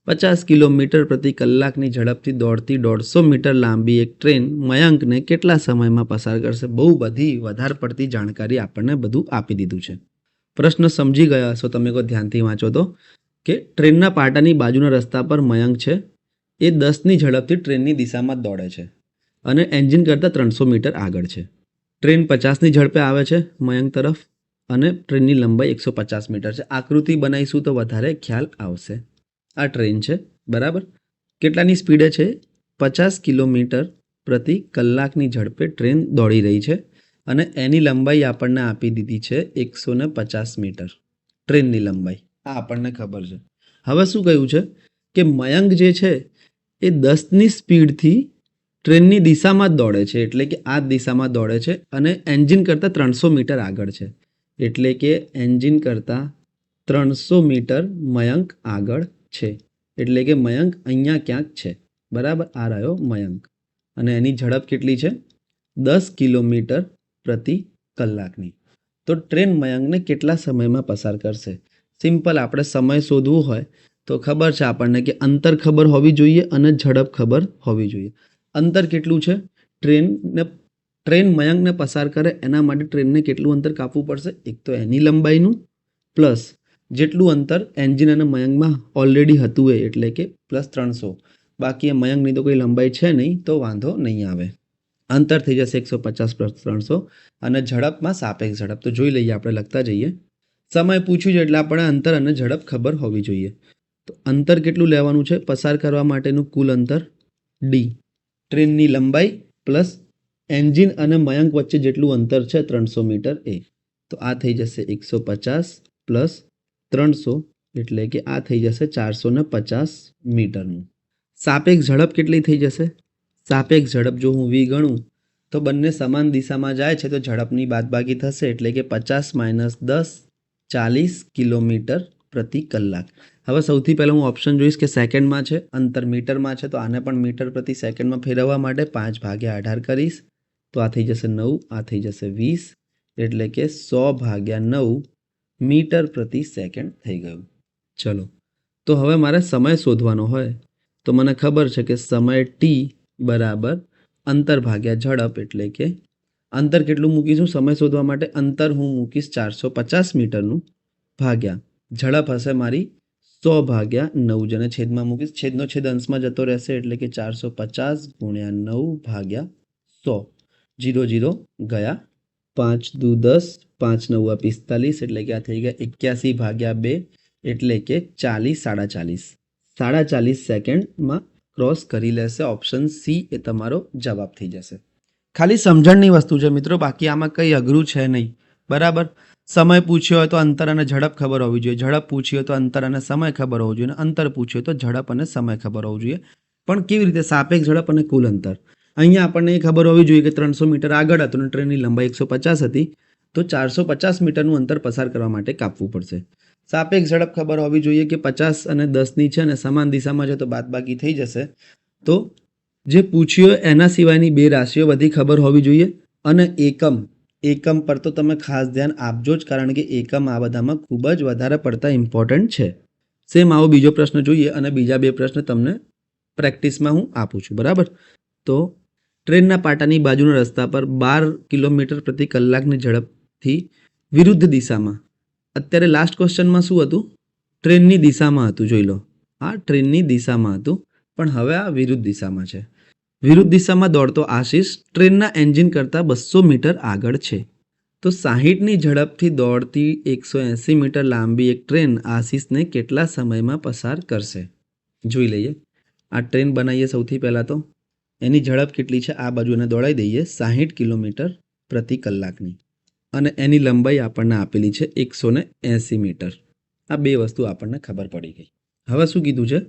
50 કિલોમીટર પ્રતિ કલાકની ઝડપથી દોડતી 150 મીટર લાંબી એક ટ્રેન મયંકને કેટલા સમયમાં પસાર કરશે? બહુ બધી વધારે પડતી જાણકારી આપણને બધું આપી દીધું છે. પ્રશ્ન સમજી ગયા હશો તમે કોઈ ધ્યાનથી વાંચો તો કે ટ્રેનના પાટાની બાજુના રસ્તા પર મયંક છે એ 10ની ઝડપથી ટ્રેનની દિશામાં દોડે છે અને એન્જિન કરતાં 300 મીટર આગળ છે. ટ્રેન 50ની ઝડપે આવે છે મયંક તરફ અને ટ્રેનની લંબાઈ 150 મીટર છે. આકૃતિ બનાવીશું તો વધારે ખ્યાલ આવશે. આ ટ્રેન છે, બરાબર. કેટલાની સ્પીડે છે? 50 કિલોમીટર પ્રતિ કલાકની ઝડપે ટ્રેન દોડી રહી છે અને એની લંબાઈ આપણને આપી દીધી છે 150 મીટર. ટ્રેનની લંબાઈ આ આપણને ખબર છે. હવે શું કહ્યું છે કે મયંક જે છે એ 10ની સ્પીડથી ટ્રેનની દિશામાં જ દોડે છે એટલે કે આ દિશામાં દોડે છે અને એન્જિન કરતાં 300 મીટર આગળ છે એટલે કે એન્જિન કરતાં 300 મીટર મયંક આગળ છે એટલે કે મયંક અહીંયા ક્યાંક છે, બરાબર. આ રહ્યો મયંક અને એની ઝડપ કેટલી છે? 10 કિલોમીટર પ્રતિ કલાકની. તો ટ્રેન મયંકને કેટલા સમયમાં પસાર કરશે? સિમ્પલ, આપણે સમય શોધવું હોય તો ખબર છે આપણને કે અંતર ખબર હોવી જોઈએ અને ઝડપ ખબર હોવી જોઈએ. અંતર કેટલું છે? ટ્રેન મયંકને પસાર કરે એના માટે ટ્રેનને કેટલું અંતર કાપવું પડશે? એક તો એની લંબાઈનું પ્લસ જેટલું અંતર એન્જિન અને મયંકમાં ઓલરેડી હતું એટલે કે પ્લસ 300. બાકી એ મયંકની તો કોઈ લંબાઈ છે નહીં તો વાંધો નહીં આવે. અંતર થઈ જશે 150 પ્લસ 300 અને ઝડપમાં સાપેક્ષ ઝડપ. તો જોઈ લઈએ, આપણે લખતા જઈએ. સમય પૂછ્યું છે એટલે આપણે અંતર અને ઝડપ ખબર હોવી જોઈએ. તો અંતર કેટલું લેવાનું છે પસાર કરવા માટેનું? કુલ અંતર ડી, ટ્રેનની લંબાઈ પ્લસ એન્જિન અને મયંક વચ્ચે જેટલું અંતર છે 300 મીટર એ. તો આ થઈ જશે 150 પ્લસ 300 એટલે કે આ થઈ જશે 450 મીટરનું. સાપેક્ષ ઝડપ કેટલી થઈ જશે? સાપેક્ષ ઝડપ જો હું વી ગણું તો બંને સમાન દિશામાં જાય છે તો ઝડપની બાદબાકી થશે એટલે કે 50 - 10 40 કિલોમીટર પ્રતિ કલાક. હવે સૌથી પહેલાં હું ઓપ્શન જોઈશ કે સેકન્ડમાં છે, અંતર મીટરમાં છે, તો આને પણ મીટર પ્રતિ સેકન્ડમાં ફેરવવા માટે 5/18 કરીશ તો આ થઈ જશે 9, આ થઈ જશે 20 એટલે કે 100/9 મીટર પ્રતિ સેકન્ડ થઈ ગયું. ચલો, તો હવે મારે સમય શોધવાનો હોય તો મને ખબર છે કે સમય ટી બરાબર અંતર ભાગ્યા ઝડપ એટલે કે અંતર કેટલું મૂકીશું સમય શોધવા માટે? અંતર હું મૂકીશ 450 મીટરનું ભાગ્યા ઝડપ હશે મારી 100/9 જેને છેદમાં મૂકીશ. છેદનો છેદ અંશમાં જતો રહેશે એટલે કે 450 × 9/100. 0 0 ગયા, 5 દુ 10, 5 9 45 એટલે કે આ થઈ ગયા 81/2 એટલે કે 40 45 સેકન્ડમાં ક્રોસ કરી લેશે. ઓપ્શન સી એ તમારો જવાબ થઈ જશે. ખાલી સમજણની વસ્તુ છે મિત્રો, બાકી આમાં કંઈ અઘરું છે નહીં. બરાબર, સમય પૂછ્યો હોય તો અંતર અને ઝડપ ખબર હોવી જોઈએ, ઝડપ પૂછ્યો હોય તો અંતર અને સમય ખબર હોવું જોઈએ, અને અંતર પૂછ્યો હોય તો ઝડપ અને સમય ખબર હોવું જોઈએ. પણ કેવી રીતે? સાપેક્ષ ઝડપ અને કુલ અંતર. અહીંયા આપણને એ ખબર હોવી જોઈએ કે 300 મીટર આગળ હતું અને ટ્રેનની લંબાઈ 150 હતી તો 450 મીટરનું અંતર પસાર કરવા માટે કાપવું પડશે. સાપેક્ષ ઝડપ ખબર હોવી જોઈએ કે 50 અને 10ની છે અને સમાન દિશામાં છે તો બાદબાકી થઈ જશે. તો જે પૂછ્યું એના સિવાયની બે રાશિઓ બધી ખબર હોવી જોઈએ. અને એકમ પર તો તમે ખાસ ધ્યાન આપજો જ, કારણ કે એકમ આ બધામાં ખૂબ જ વધારે પડતા ઇમ્પોર્ટન્ટ છે. સેમ આવો બીજો પ્રશ્ન જોઈએ અને બીજા બે પ્રશ્ન તમને પ્રેક્ટિસમાં હું આપું છું. બરાબર, તો ટ્રેનના પાટાની બાજુના રસ્તા પર 12 કિલોમીટર પ્રતિ કલાકની ઝડપથી વિરુદ્ધ દિશામાં. અત્યારે લાસ્ટ ક્વેશ્ચનમાં શું હતું? ટ્રેનની દિશામાં હતું. જોઈ લો, આ ટ્રેનની દિશામાં હતું પણ હવે આ વિરુદ્ધ દિશામાં છે. વિરુદ્ધ દિશામાં દોડતો આશિષ ટ્રેનના એન્જિન કરતાં 200 મીટર આગળ છે. તો 60ની ઝડપથી દોડતી 180 મીટર લાંબી એક ટ્રેન આશિષને કેટલા સમયમાં પસાર કરશે? જોઈ લઈએ. આ ટ્રેન બનાવીએ સૌથી પહેલાં તો એની ઝડપ કેટલી છે આ બાજુ એને દોડાવી દઈએ 60 કિલોમીટર પ્રતિ કલાકની, અને એની લંબાઈ આપણને આપેલી છે 180 મીટર. આ બે વસ્તુ આપણને ખબર પડી ગઈ. હવે શું કીધું છે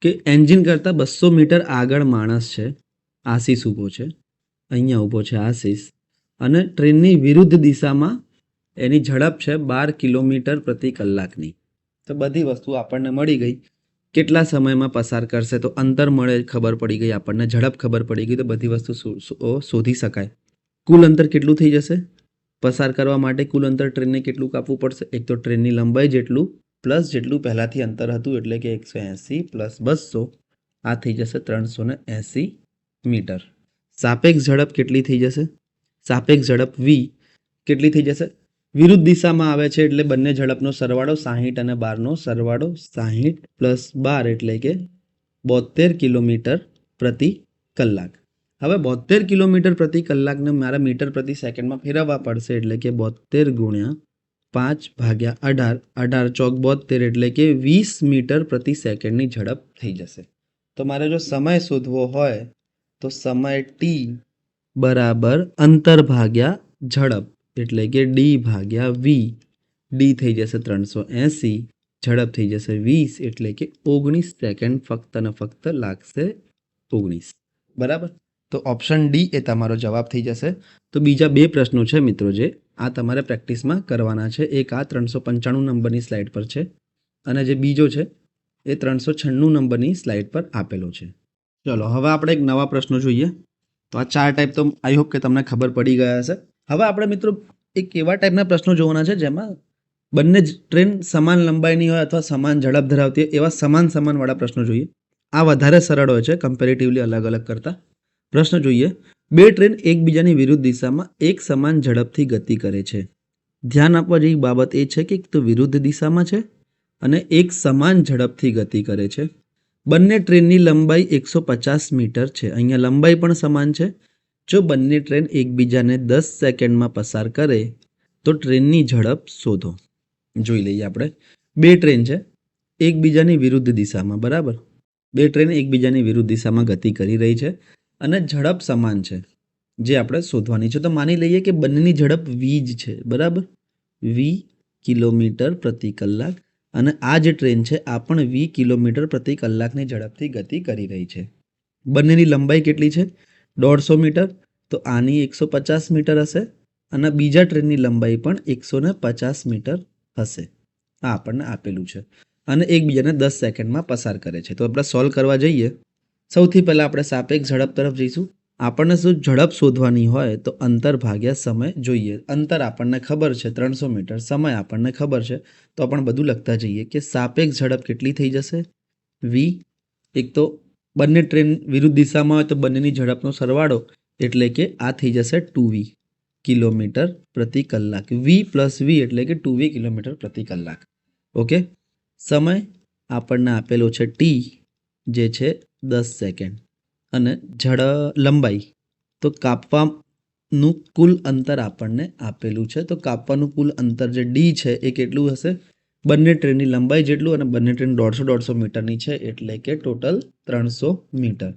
કે એન્જિન કરતાં 200 મીટર આગળ માણસ છે, આશિષ ઊભો છે, અહીંયા ઊભો છે આશિષ, અને ટ્રેનની વિરુદ્ધ દિશામાં એની ઝડપ છે 12 કિલોમીટર પ્રતિ કલાકની. તો બધી વસ્તુ આપણને મળી ગઈ. કેટલા સમયમાં પસાર કરશે? તો અંતર મળે ખબર પડી ગઈ આપણને, ઝડપ ખબર પડી ગઈ, તો બધી વસ્તુ શોધી શકાય. કુલ અંતર કેટલું થઈ જશે? પસાર કરવા માટે કુલ અંતર ટ્રેનને કેટલું કાપવું પડશે? એક તો ટ્રેનની લંબાઈ જેટલું પ્લસ જેટલું પહેલાંથી અંતર હતું એટલે કે 180 પ્લસ 200, આ થઈ જશે 380 મીટર. સાપેક્ષ ઝડપ કેટલી થઈ જશે? સાપેક્ષ ઝડપ વી કેટલી થઈ જશે? વિરુદ્ધ દિશામાં આવે છે એટલે બંને ઝડપનો સરવાળો 60 અને 12નો સરવાળો 60 પ્લસ 12 એટલે કે 72 કિલોમીટર પ્રતિ કલાક. હવે 72 કિલોમીટર પ્રતિ કલાકને મારા મીટર પ્રતિ સેકન્ડમાં ફેરવવા પડશે એટલે કે 72 × 5/18, 18 ચોક 72 એટલે કે 20 મીટર પ્રતિ સેકન્ડની ઝડપ થઈ જશે. તો મારે જો સમય શોધવો હોય તો સમય ટી બરાબર અંતર ભાગ્યા ઝડપ એટલે કે D/V. ડી થઈ જશે 380, ઝડપ થઈ જશે 20 એટલે કે 19 સેકન્ડ ફક્ત ને ફક્ત લાગશે 19. બરાબર, તો ઓપ્શન ડી એ તમારો જવાબ થઈ જશે. તો બીજા બે પ્રશ્નો છે મિત્રો જે આ તમારે પ્રેક્ટિસમાં કરવાના છે. એક આ 395 નંબરની સ્લાઇડ પર છે અને જે બીજો છે એ 396 નંબરની સ્લાઇડ પર આપેલો છે. ચલો હવે આપણે એક નવા પ્રશ્નો જોઈએ. તો આ 4 ટાઈપ તો આઈ હોપ કે તમને ખબર પડી ગયા હશે. હવે આપણે મિત્રો એક એવા ટાઈપના પ્રશ્નો જોવાના છે જેમાં બંને જ ટ્રેન સમાન લંબાઈની હોય અથવા સમાન ઝડપ ધરાવતી હોય એવા સમાન વાળા પ્રશ્નો જોઈએ. આ વધારે સરળ હોય છે કમ્પેરેટિવલી અલગ અલગ કરતા. પ્રશ્ન જોઈએ, બે ટ્રેન એકબીજાની વિરુદ્ધ દિશામાં એક સમાન ઝડપથી ગતિ કરે છે. ધ્યાન આપવા જેવી બાબત એ છે કે એક તો વિરુદ્ધ દિશામાં છે અને એક સમાન ઝડપથી ગતિ કરે છે. બંને ટ્રેનની લંબાઈ 150 મીટર છે. અહીંયા લંબાઈ પણ સમાન છે. જો બંને ટ્રેન એકબીજાને 10 સેકન્ડમાં પસાર કરે તો ટ્રેનની ઝડપ શોધો. જોઈ લઈએ આપણે. બે ટ્રેન છે એકબીજાની વિરુદ્ધ દિશામાં, બરાબર. બે ટ્રેન એકબીજાની વિરુદ્ધ દિશામાં ગતિ કરી રહી છે અને ઝડપ સમાન છે જે આપણે શોધવાની છે. તો માની લઈએ કે બંનેની ઝડપ v જ છે, બરાબર. v કિલોમીટર પ્રતિ કલાક અને આ જે ટ્રેન છે આ પણ 20 કિલોમીટર પ્રતિ કલાકની ઝડપથી ગતિ કરી રહી છે. બંનેની લંબાઈ કેટલી છે? 150 મીટર. તો આની 150 મીટર હશે અને બીજા ટ્રેનની લંબાઈ પણ 150 મીટર હશે. આ આપણને આપેલું છે અને એકબીજાને 10 સેકન્ડમાં પસાર કરે છે. તો આપણે સોલ્વ કરવા જઈએ. સૌથી પહેલાં આપણે સાપેક્ષ ઝડપ તરફ જઈશું. આપણને શું ઝડપ શોધવાની હોય તો અંતર ભાગ્યા સમય જોઈએ. અંતર આપણને ખબર છે 300 મીટર, સમય આપણને ખબર છે, તો આપણે બધું લખતા જઈએ કે સાપેક્ષ ઝડપ કેટલી થઈ જશે? v. એક તો બંને ટ્રેન વિરુદ્ધ દિશામાં હોય તો બંનેની ઝડપનો સરવાળો એટલે કે આ થઈ જશે 2v કિલોમીટર પ્રતિ કલાક. v પ્લસ v એટલે કે 2v કિલોમીટર પ્રતિ કલાક. ઓકે. સમય આપણને આપેલો છે t જે છે 10 સેકન્ડ અને લંબાઈ તો કાપવાનું કુલ અંતર આપણને આપેલું છે. તો કાપવાનું કુલ અંતર જે d છે એ કેટલું હશે? બંને ટ્રેનની લંબાઈ જેટલું અને બંને ટ્રેન 150 મીટરની છે એટલે કે ટોટલ 300 મીટર.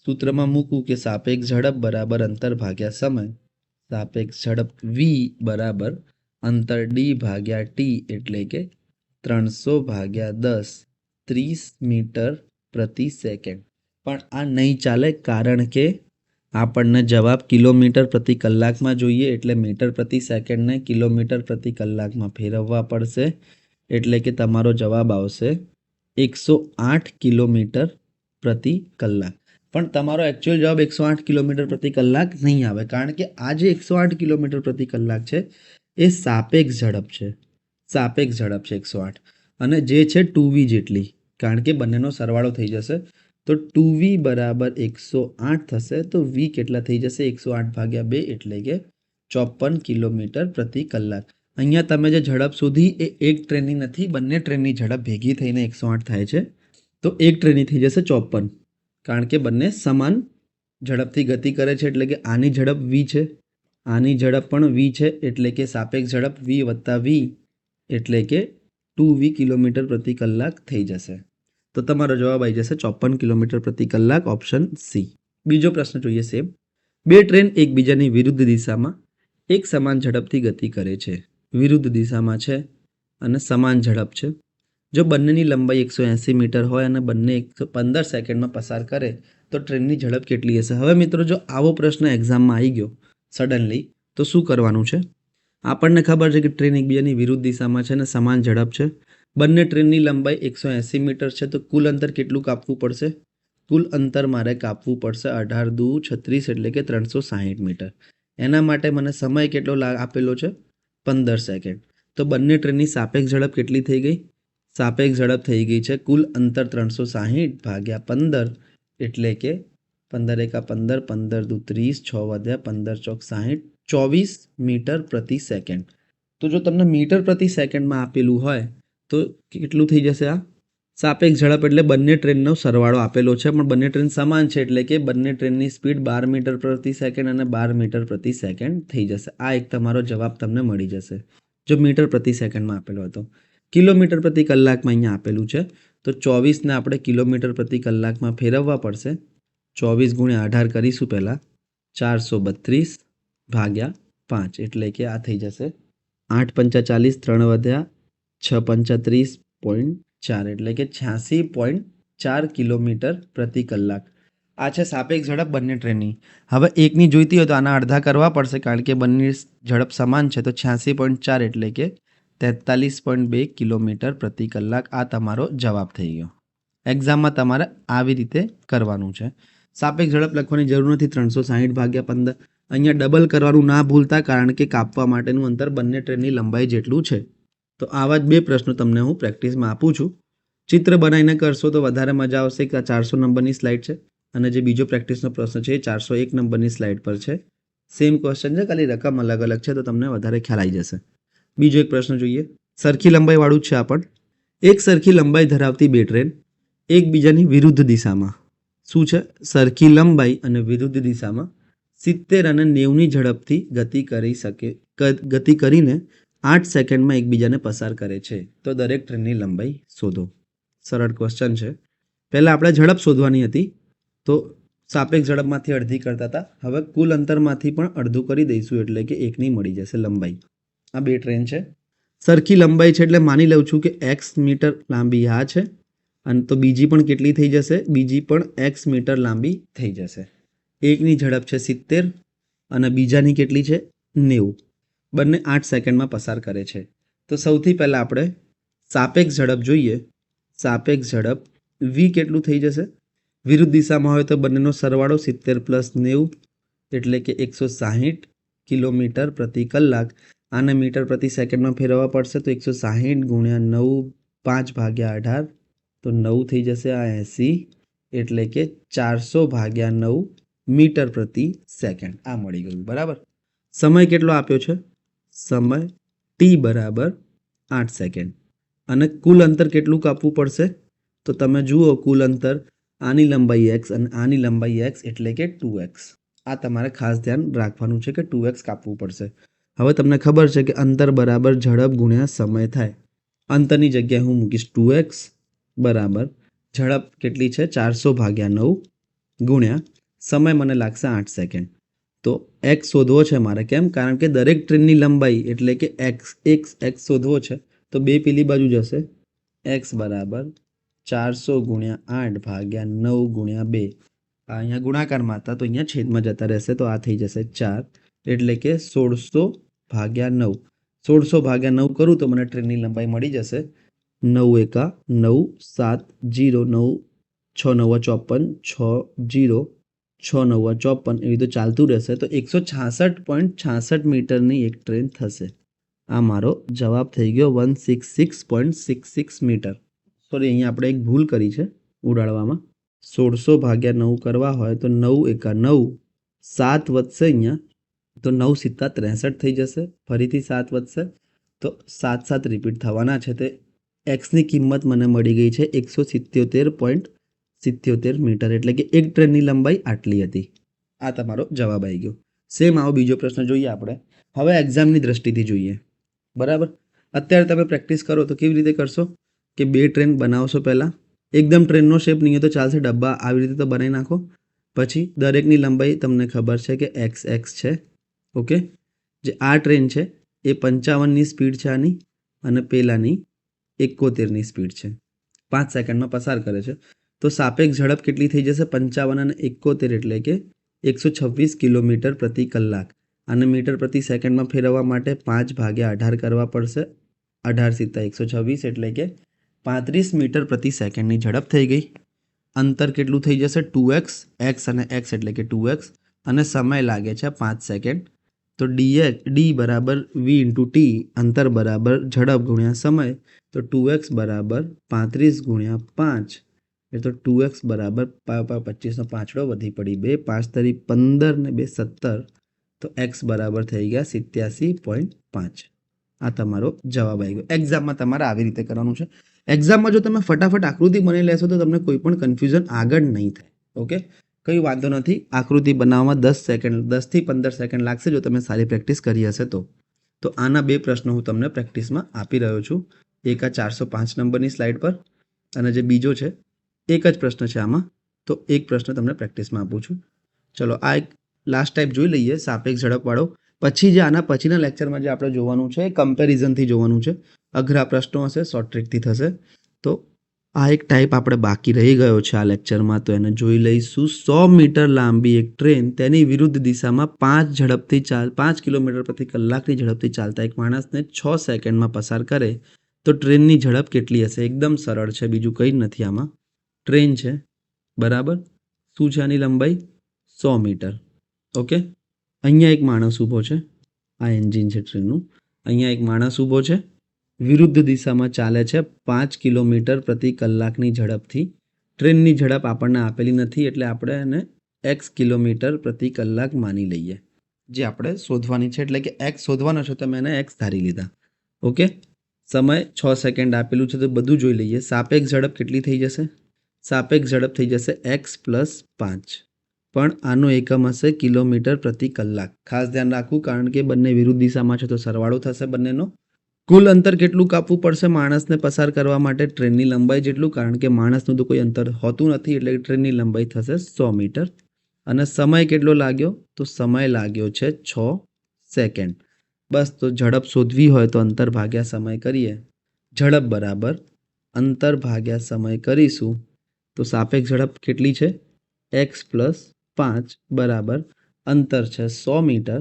સૂત્રમાં મૂકવું કે સાપેક્ષ ઝડપ બરાબર અંતર ભાગ્યા સમય. સાપેક્ષ ઝડપ v બરાબર અંતર d ભાગ્યા t એટલે કે 300 ભાગ્યા 10 30 મીટર પ્રતિ સેકન્ડ. પણ આ નહીં ચાલે કારણ કે આપણને જવાબ કિલોમીટર પ્રતિ કલાકમાં જોઈએ એટલે મીટર પ્રતિ સેકન્ડને કિલોમીટર પ્રતિ કલાકમાં ફેરવવા પડશે એટલે કે તમારો જવાબ આવશે 108 કિલોમીટર પ્રતિ કલાક. પણ તમારો એકચ્યુઅલ જવાબ 108 કિલોમીટર પ્રતિ કલાક નહીં આવે કારણ કે આ જે 108 કિલોમીટર પ્રતિ કલાક છે એ સાપેક્ષ ઝડપ છે. સાપેક્ષ ઝડપ છે 108 અને જે છે 2v જેટલી, કારણ કે બંનેનો સરવાળો થઈ જશે તો 2v બરાબર 108 થશે. તો v કેટલા થઈ જશે? 108 ભાગ્યા 2 એટલે કે 54 કિલોમીટર પ્રતિ કલાક. અહીંયા તમે જે ઝડપ શોધી એ એક ટ્રેનની નથી, બંને ટ્રેનની ઝડપ ભેગી થઈને 108 થાય છે. તો એક ટ્રેનની થઈ જશે 54 કારણ કે બંને સમાન ઝડપથી ગતિ કરે છે એટલે કે આની ઝડપ v છે, આની ઝડપ પણ v છે એટલે કે સાપેક્ષ ઝડપ v વત્તા v એટલે કે 2v કિલોમીટર પ્રતિ કલાક થઈ જશે. તો તમારો જવાબ આવી જશે 54 કિલોમીટર પ્રતિ કલાક, ઓપ્શન સી. બીજો પ્રશ્ન જોઈએ સેમ. બે ટ્રેન એકબીજાની વિરુદ્ધ દિશામાં એક સમાન ઝડપથી ગતિ કરે છે. વિરુદ્ધ દિશામાં છે અને સમાન ઝડપ છે. જો બંનેની લંબાઈ 180 મીટર હોય અને બંને 115 સેકન્ડમાં પસાર કરે તો ટ્રેનની ઝડપ કેટલી હશે? હવે મિત્રો જો આવો પ્રશ્ન એક્ઝામમાં આવી ગયો સડનલી તો શું કરવાનું છે? આપણને ખબર છે કે ટ્રેન એકબીજાની વિરુદ્ધ દિશામાં છે અને સમાન ઝડપ છે. બંને ટ્રેનની લંબાઈ 180 મીટર છે તો કુલ અંતર કેટલું કાપવું પડશે? કુલ અંતર મારે કાપવું પડશે 18 દુ 36 એટલે કે 360 મીટર. એના માટે મને સમય કેટલો આપેલો છે? 15 સેકન્ડ. તો બંને ટ્રેનની સાપેક્ષ ઝડપ કેટલી થઈ ગઈ? સાપેક્ષ ઝડપ થઈ ગઈ છે કુલ અંતર 360 ભાગ્યા 15 એટલે કે 15 એકા 15, 15 દુ 30, 6 વધ્યા 15 ચોક 60, 24 મીટર પ્રતિ સેકન્ડ. તો જો તમને મીટર પ્રતિ સેકન્ડમાં આપેલું હોય તો કેટલું થઈ જશે? આ સાપેક્ષ ઝડપ એટલે બંને ટ્રેનનો સરવાળો આપેલો છે પણ બંને ટ્રેન સમાન છે એટલે કે બંને ટ્રેનની સ્પીડ 12 મીટર પ્રતિ સેકન્ડ અને 12 મીટર પ્રતિ સેકન્ડ થઈ જશે. આ એક તમારો જવાબ તમને મળી જશે જો મીટર પ્રતિ સેકન્ડમાં આપેલો હતો. કિલોમીટર પ્રતિ કલાકમાં અહીંયા આપેલું છે તો 24ને આપણે કિલોમીટર પ્રતિ કલાકમાં ફેરવવા પડશે. 24 ગુણ્યા 18 કરીશું પહેલાં, 432 ભાગ્યા 5 એટલે કે આ થઈ જશે 8 પંચા 40, 3 વધ્યા 6 પંચા 30.4 એટલે કે 86.4 કિલોમીટર પ્રતિ કલાક. આ છે સાપેક્ષ ઝડપ બંને ટ્રેનની. હવે એકની જોઈતી હોય તો આના અડધા કરવા પડશે કારણ કે બંને ઝડપ સમાન છે તો 86.4 એટલે કે 43.2 કિલોમીટર પ્રતિ કલાક. આ તમારો જવાબ થઈ ગયો. એક્ઝામમાં તમારે આવી રીતે કરવાનું છે. સાપેક્ષ ઝડપ લખવાની જરૂર નથી. 360 ભાગ્યા 15 અહીંયા ડબલ કરવાનું ના ભૂલતા, કારણ કે કાપવા માટેનું અંતર બંને ટ્રેનની લંબાઈ જેટલું છે. તો આવા જ 2 પ્રશ્નો તમને હું પ્રેક્ટિસમાં આપું છું. ચિત્ર બનાવીને કરશો તો વધારે મજા આવશે. કે આ 400 નંબરની સ્લાઇડ છે અને જે બીજો પ્રેક્ટિસનો પ્રશ્ન છે એ 401 નંબરની સ્લાઇડ પર છે. સેમ ક્વેશ્ચન છે, ખાલી રકમ અલગ અલગ છે, તો તમને વધારે ખ્યાલ આવી જશે. બીજો એક પ્રશ્ન જોઈએ. સરખી લંબાઈવાળું જ છે આ પણ. એક સરખી લંબાઈ ધરાવતી 2 ટ્રેન એકબીજાની વિરુદ્ધ દિશામાં, શું છે, સરખી લંબાઈ અને વિરુદ્ધ દિશામાં 70 અને 90ની ઝડપથી ગતિ કરીને 8 સેકન્ડમાં એકબીજાને પસાર કરે છે. તો દરેક ટ્રેનની લંબાઈ શોધો. સરળ ક્વેશ્ચન છે. પહેલાં આપણે ઝડપ શોધવાની હતી, તો સાપેક્ષ ઝડપમાંથી અડધી કરતા હતા. હવે કુલ અંતરમાંથી પણ અડધું કરી દઈશું, એટલે કે 1ની મળી જશે લંબાઈ. આ 2 ટ્રેન છે, સરખી લંબાઈ છે, એટલે માની લઉં છું કે x મીટર લાંબી આ છે, અને તો બીજી પણ કેટલી થઈ જશે, બીજી પણ x મીટર લાંબી થઈ જશે. એકની ઝડપ છે 70 અને બીજાની કેટલી છે 90. બંને 8 સેકન્ડમાં પસાર કરે છે. તો સૌથી પહેલાં આપણે સાપેક્ષ ઝડપ જોઈએ. સાપેક્ષ ઝડપ v કેટલું થઈ જશે, વિરુદ્ધ દિશામાં હોય તો બંનેનો સરવાળો 70 + 90 એટલે કે 160 કિલોમીટર પ્રતિ કલાક. આને મીટર પ્રતિ સેકન્ડમાં ફેરવવા પડશે, તો 160 × 9 5/18, તો 9 થઈ જશે આ 80, એટલે કે 400/9 મીટર પ્રતિ સેકન્ડ. આ મળી ગયું, બરાબર. સમય કેટલો આપ્યો છે, સમય t બરાબર 8 સેકન્ડ. અને કુલ અંતર કેટલું કાપવું પડશે, તો તમે જુઓ કુલ અંતર આની લંબાઈ x અને આની લંબાઈ x એટલે કે 2x. આ તમારે ખાસ ધ્યાન રાખવાનું છે કે 2x કાપવું પડશે. હવે તમને ખબર છે કે અંતર બરાબર ઝડપ ગુણ્યા સમય થાય. અંતરની જગ્યાએ હું મૂકીશ 2x બરાબર ઝડપ કેટલી છે 400/9 ગુણ્યા સમય મને લાગશે 8 સેકન્ડ. તો x શોધવો છે મારે. કેમ? કારણ કે દરેક ટ્રેનની લંબાઈ એટલે કે x શોધવો છે, તો 2 પેલી બાજુ જશે. x બરાબર 400 × 8/9 × 2. અહીંયા ગુણાકારમાં હતા, તો અહીંયા છેદમાં જતા રહેશે, તો આ થઈ જશે 4, એટલે કે 16/9. 16/9 કરું તો મને ટ્રેનની લંબાઈ મળી જશે 9 × 9 7 0 9 6 9 54 6 0 6 9 54, એવી તો ચાલતું રહેશે. તો 166.66 મીટરની એક ટ્રેન થશે. આ મારો જવાબ થઈ ગયો 166.66 મીટર. સોરી, અહીંયા આપણે એક ભૂલ કરી છે ઉડાડવામાં. 16/9 કરવા હોય તો 9 × 9 7 વધશે અહીંયા, તો 9 × 7 = 63 થઈ જશે. ફરીથી 7 વધશે, તો 7 7 રિપીટ થવાના છે. તે એક્સની કિંમત મને મળી ગઈ છે 177.77 મીટર, એટલે કે એક ટ્રેનની લંબાઈ આટલી હતી. આ તમારો જવાબ આવી ગયો. સેમ આવો બીજો પ્રશ્ન જોઈએ આપણે. હવે એક્ઝામની દ્રષ્ટિથી જોઈએ, બરાબર. અત્યારે તમે પ્રેક્ટિસ કરો તો કેવી રીતે કરશો કે 2 ટ્રેન બનાવશો. પહેલાં એકદમ ટ્રેનનો શેપ નહીં હોય તો ચાલશે, ડબ્બા આવી રીતે તો બનાવી નાખો. પછી દરેકની લંબાઈ તમને ખબર છે કે x છે. ઓકે, જે આ ટ્રેન છે એ 55ની સ્પીડ છે આની, અને પેલાની 71ની સ્પીડ છે. 5 સેકન્ડમાં પસાર કરે છે. તો સાપેક્ષ ઝડપ કેટલી થઈ જશે, 55 અને 71 એટલે કે 126 કિલોમીટર પ્રતિ કલાક. અને મીટર પ્રતિ સેકન્ડમાં ફેરવવા માટે 5/18 કરવા પડશે. 18 × 126 એટલે કે 35 મીટર પ્રતિ સેકન્ડની ઝડપ થઈ ગઈ. અંતર કેટલું થઈ જશે 2x, x અને x એટલે કે 2x, અને સમય લાગે છે 5 સેકન્ડ. તો d બરાબર v × t, અંતર બરાબર ઝડપ ગુણ્યા સમય. તો 2x બરાબર 35 × 5, એટલે તો 2x બરાબર 25નો પાંચડો વધી પડી 2, 5 તરી 15 ને 2 17, તો x બરાબર થઈ ગયા 87.5. આ તમારો જવાબ આવી ગયો. એક્ઝામમાં તમારે આવી રીતે કરવાનું છે. એક્ઝામમાં જો તમે ફટાફટ આકૃતિ બનાવી લેશો તો તમને કોઈ પણ કન્ફ્યુઝન આગળ નહીં થાય. ઓકે, કંઈ વાંધો નથી. આકૃતિ બનાવવામાં 10 થી 15 સેકન્ડ લાગશે જો તમે સારી પ્રેક્ટિસ કરી હશે તો. તો આના 2 પ્રશ્નો હું તમને પ્રેક્ટિસમાં આપી રહ્યો છું. એક આ 405 નંબરની સ્લાઇડ પર, અને જે બીજો છે એક જ પ્રશ્ન છે આમાં, તો એક પ્રશ્ન તમને પ્રેક્ટિસમાં આપું છું. ચલો, આ એક લાસ્ટ ટાઈપ જોઈ લઈએ સાપેક્ષ ઝડપવાળો. પછી જે આના પછીના લેક્ચરમાં જે આપણે જોવાનું છે એ કમ્પેરિઝનથી જોવાનું છે. અઘરા પ્રશ્નો હશે, શોર્ટ ટ્રિકથી થશે. તો આ એક ટાઈપ આપણે બાકી રહી ગયો છે આ લેક્ચરમાં, તો એને જોઈ લઈશું. 100 મીટર લાંબી એક ટ્રેન તેની વિરુદ્ધ દિશામાં 5 કિલોમીટર પ્રતિ કલાકની ઝડપથી ચાલતા એક માણસને 6 સેકન્ડમાં પસાર કરે તો ટ્રેનની ઝડપ કેટલી હશે? એકદમ સરળ છે, બીજું કંઈ જ નથી આમાં. ટ્રેન છે, બરાબર. શું છે આની લંબાઈ? 100 મીટર. ઓકે, અહીંયા એક માણસ ઊભો છે, આ એન્જિન છે ટ્રેનનું. અહીંયા એક માણસ ઊભો છે, વિરુદ્ધ દિશામાં ચાલે છે 5 કિલોમીટર પ્રતિ કલાકની ઝડપથી. ટ્રેનની ઝડપ આપણને આપેલી નથી એટલે આપણે એને x કિલોમીટર પ્રતિ કલાક માની લઈએ, જે આપણે શોધવાની છે. એટલે કે x શોધવાનો છે તો મેં એને x ધારી લીધા. ઓકે, સમય 6 સેકન્ડ આપેલું છે તો બધું જોઈ લઈએ. સાપેક્ષ ઝડપ કેટલી થઈ જશે? સાપેક્ષ ઝડપ થઈ જશે x + 5, પણ આનો એકમ હશે કિલોમીટર પ્રતિ કલાક. ખાસ ધ્યાન રાખવું, કારણ કે બંને વિરુદ્ધ દિશામાં છે તો સરવાળો થશે બંનેનો. કુલ અંતર કેટલું કાપવું પડશે માણસને પસાર કરવા માટે? ટ્રેનની લંબાઈ જેટલું, કારણ કે માણસનું તો કોઈ અંતર હોતું નથી એટલે ટ્રેનની લંબાઈ થશે 100 મીટર. અને સમય કેટલો લાગ્યો? તો સમય લાગ્યો છે 6 સેકન્ડ. બસ, તો ઝડપ શોધવી હોય તો અંતર ભાગ્યા સમય કરીએ. ઝડપ બરાબર અંતર ભાગ્યા સમય કરીશું તો સાપેક્ષ ઝડપ કેટલી છે? x + 5 બરાબર અંતર છે 100 મીટર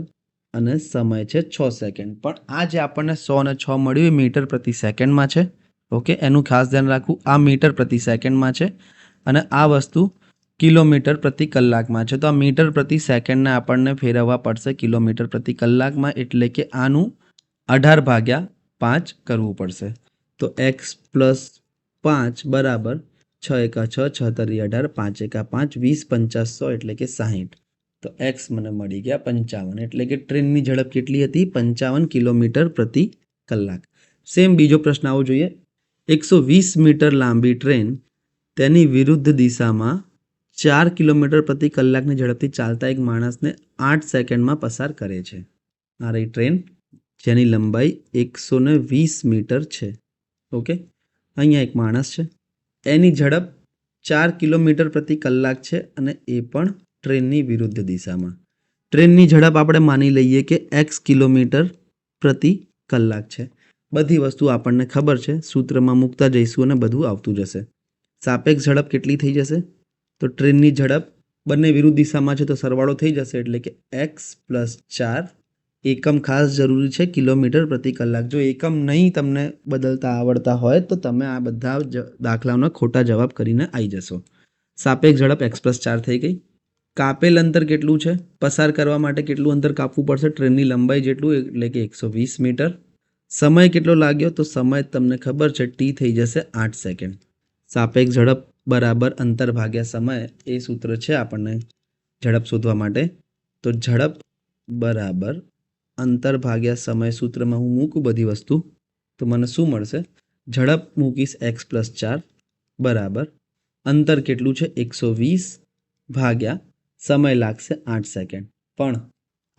અને સમય છે 6 સેકન્ડ. પણ આ જે આપણને 100 અને 6 મળ્યું એ મીટર પ્રતિ સેકન્ડમાં છે. ઓકે, એનું ખાસ ધ્યાન રાખવું. આ મીટર પ્રતિ સેકન્ડમાં છે અને આ વસ્તુ કિલોમીટર પ્રતિ કલાકમાં છે. તો આ મીટર પ્રતિ સેકન્ડને આપણને ફેરવવા પડશે કિલોમીટર પ્રતિ કલાકમાં, એટલે કે આનું 18/5 કરવું પડશે. તો x + 5 બરાબર 6 × 6 = 6 * 18, 5 × 5 20, 50 100 એટલે કે 60. તો x મને મળી ગયા 55. એટલે કે ટ્રેનની ઝડપ કેટલી હતી? 55 કિલોમીટર પ્રતિ કલાક. સેમ બીજો પ્રશ્ન આવો જોઈએ. 120 મીટર લાંબી ટ્રેન તેની વિરુદ્ધ દિશામાં 4 કિલોમીટર પ્રતિ કલાકની ઝડપથી ચાલતા એક માણસને 8 સેકન્ડમાં પસાર કરે છે. આ રહી ટ્રેન જેની લંબાઈ 120 મીટર છે. ઓકે, અહીંયા એક માણસ છે, એની ઝડપ 4 કિલોમીટર પ્રતિ કલાક છે અને એ પણ ટ્રેનની વિરુદ્ધ દિશામાં. ટ્રેનની ઝડપ આપણે માની લઈએ કે x કિલોમીટર પ્રતિ કલાક છે. બધી વસ્તુ આપણને ખબર છે, સૂત્રમાં મૂકતા જઈશું અને બધું આવતું જશે. સાપેક્ષ ઝડપ કેટલી થઈ જશે? તો ટ્રેનની ઝડપ બંને વિરુદ્ધ દિશામાં છે તો સરવાળો થઈ જશે, એટલે કે x + 4. એકમ ખાસ જરૂરી છે, કિલોમીટર પ્રતિ કલાક. જો એકમ નહીં તમને બદલતા આવડતા હોય તો તમે આ બધા દાખલાઓના ખોટા જવાબ કરીને આવી જશો. સાપેક્ષ ઝડપ x + 4 થઈ ગઈ. કાપેલ અંતર કેટલું છે? પસાર કરવા માટે કેટલું અંતર કાપવું પડશે? ટ્રેનની લંબાઈ જેટલું, એટલે કે 120 મીટર. સમય કેટલો લાગ્યો? તો સમય તમને ખબર છે t થઈ જશે 8 સેકન્ડ. સાપેક્ષ ઝડપ બરાબર અંતર ભાગ્યા સમય, એ સૂત્ર છે આપણને ઝડપ શોધવા માટે. તો ઝડપ બરાબર અંતર ભાગ્યા સમય સૂત્રમાં હું મૂકું બધી વસ્તુ તો મને શું મળશે? ઝડપ મૂકીશ x + 4 બરાબર અંતર કેટલું છે? 120 ભાગ્યા સમય લાગશે 8 સેકન્ડ. પણ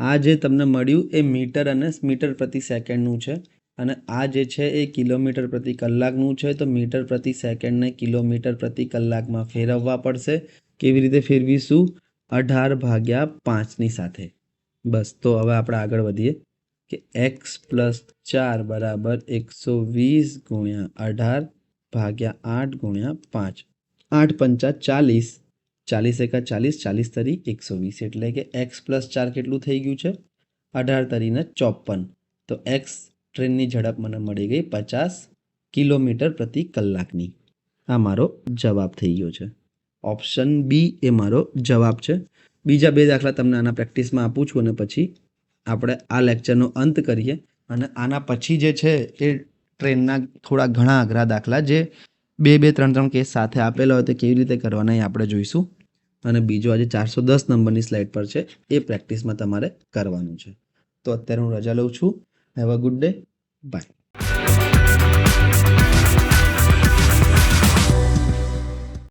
આ જે તમને મળ્યું એ મીટર અને મીટર પ્રતિ સેકન્ડનું છે અને આ જે છે એ કિલોમીટર પ્રતિ કલાકનું છે. તો મીટર પ્રતિ સેકન્ડને કિલોમીટર પ્રતિ કલાકમાં ફેરવવા પડશે. કેવી રીતે ફેરવીશું? 18/5ની સાથે. બસ, તો હવે આપણે આગળ વધીએ કે x + 4 બરાબર 120 × 18/8 × 5. 8 × 5 = 40, 40 × 40, 40 તરી 120. એટલે કે x + 4 કેટલું થઈ ગયું છે? 18 તરીને 54. તો x ટ્રેનની ઝડપ મને મળી ગઈ 50 કિલોમીટર પ્રતિ કલાકની. આ મારો જવાબ થઈ ગયો છે. ઓપ્શન બી એ મારો જવાબ છે. બીજા 2 દાખલા તમને આના પ્રેક્ટિસમાં આપું છું અને પછી આપણે આ લેક્ચરનો અંત કરીએ. અને આના પછી જે છે એ ટ્રેનના થોડા ઘણા અઘરા દાખલા જે 2-2, 3-3 કેસ સાથે આપેલા હોય તો કેવી રીતે કરવાના એ આપણે જોઈશું. અને બીજો આજે 410 નંબરની સ્લાઇડ પર છે, એ પ્રેક્ટિસમાં તમારે કરવાનું છે. તો અત્યારે હું રજા લઉં છું. Have a good day. By.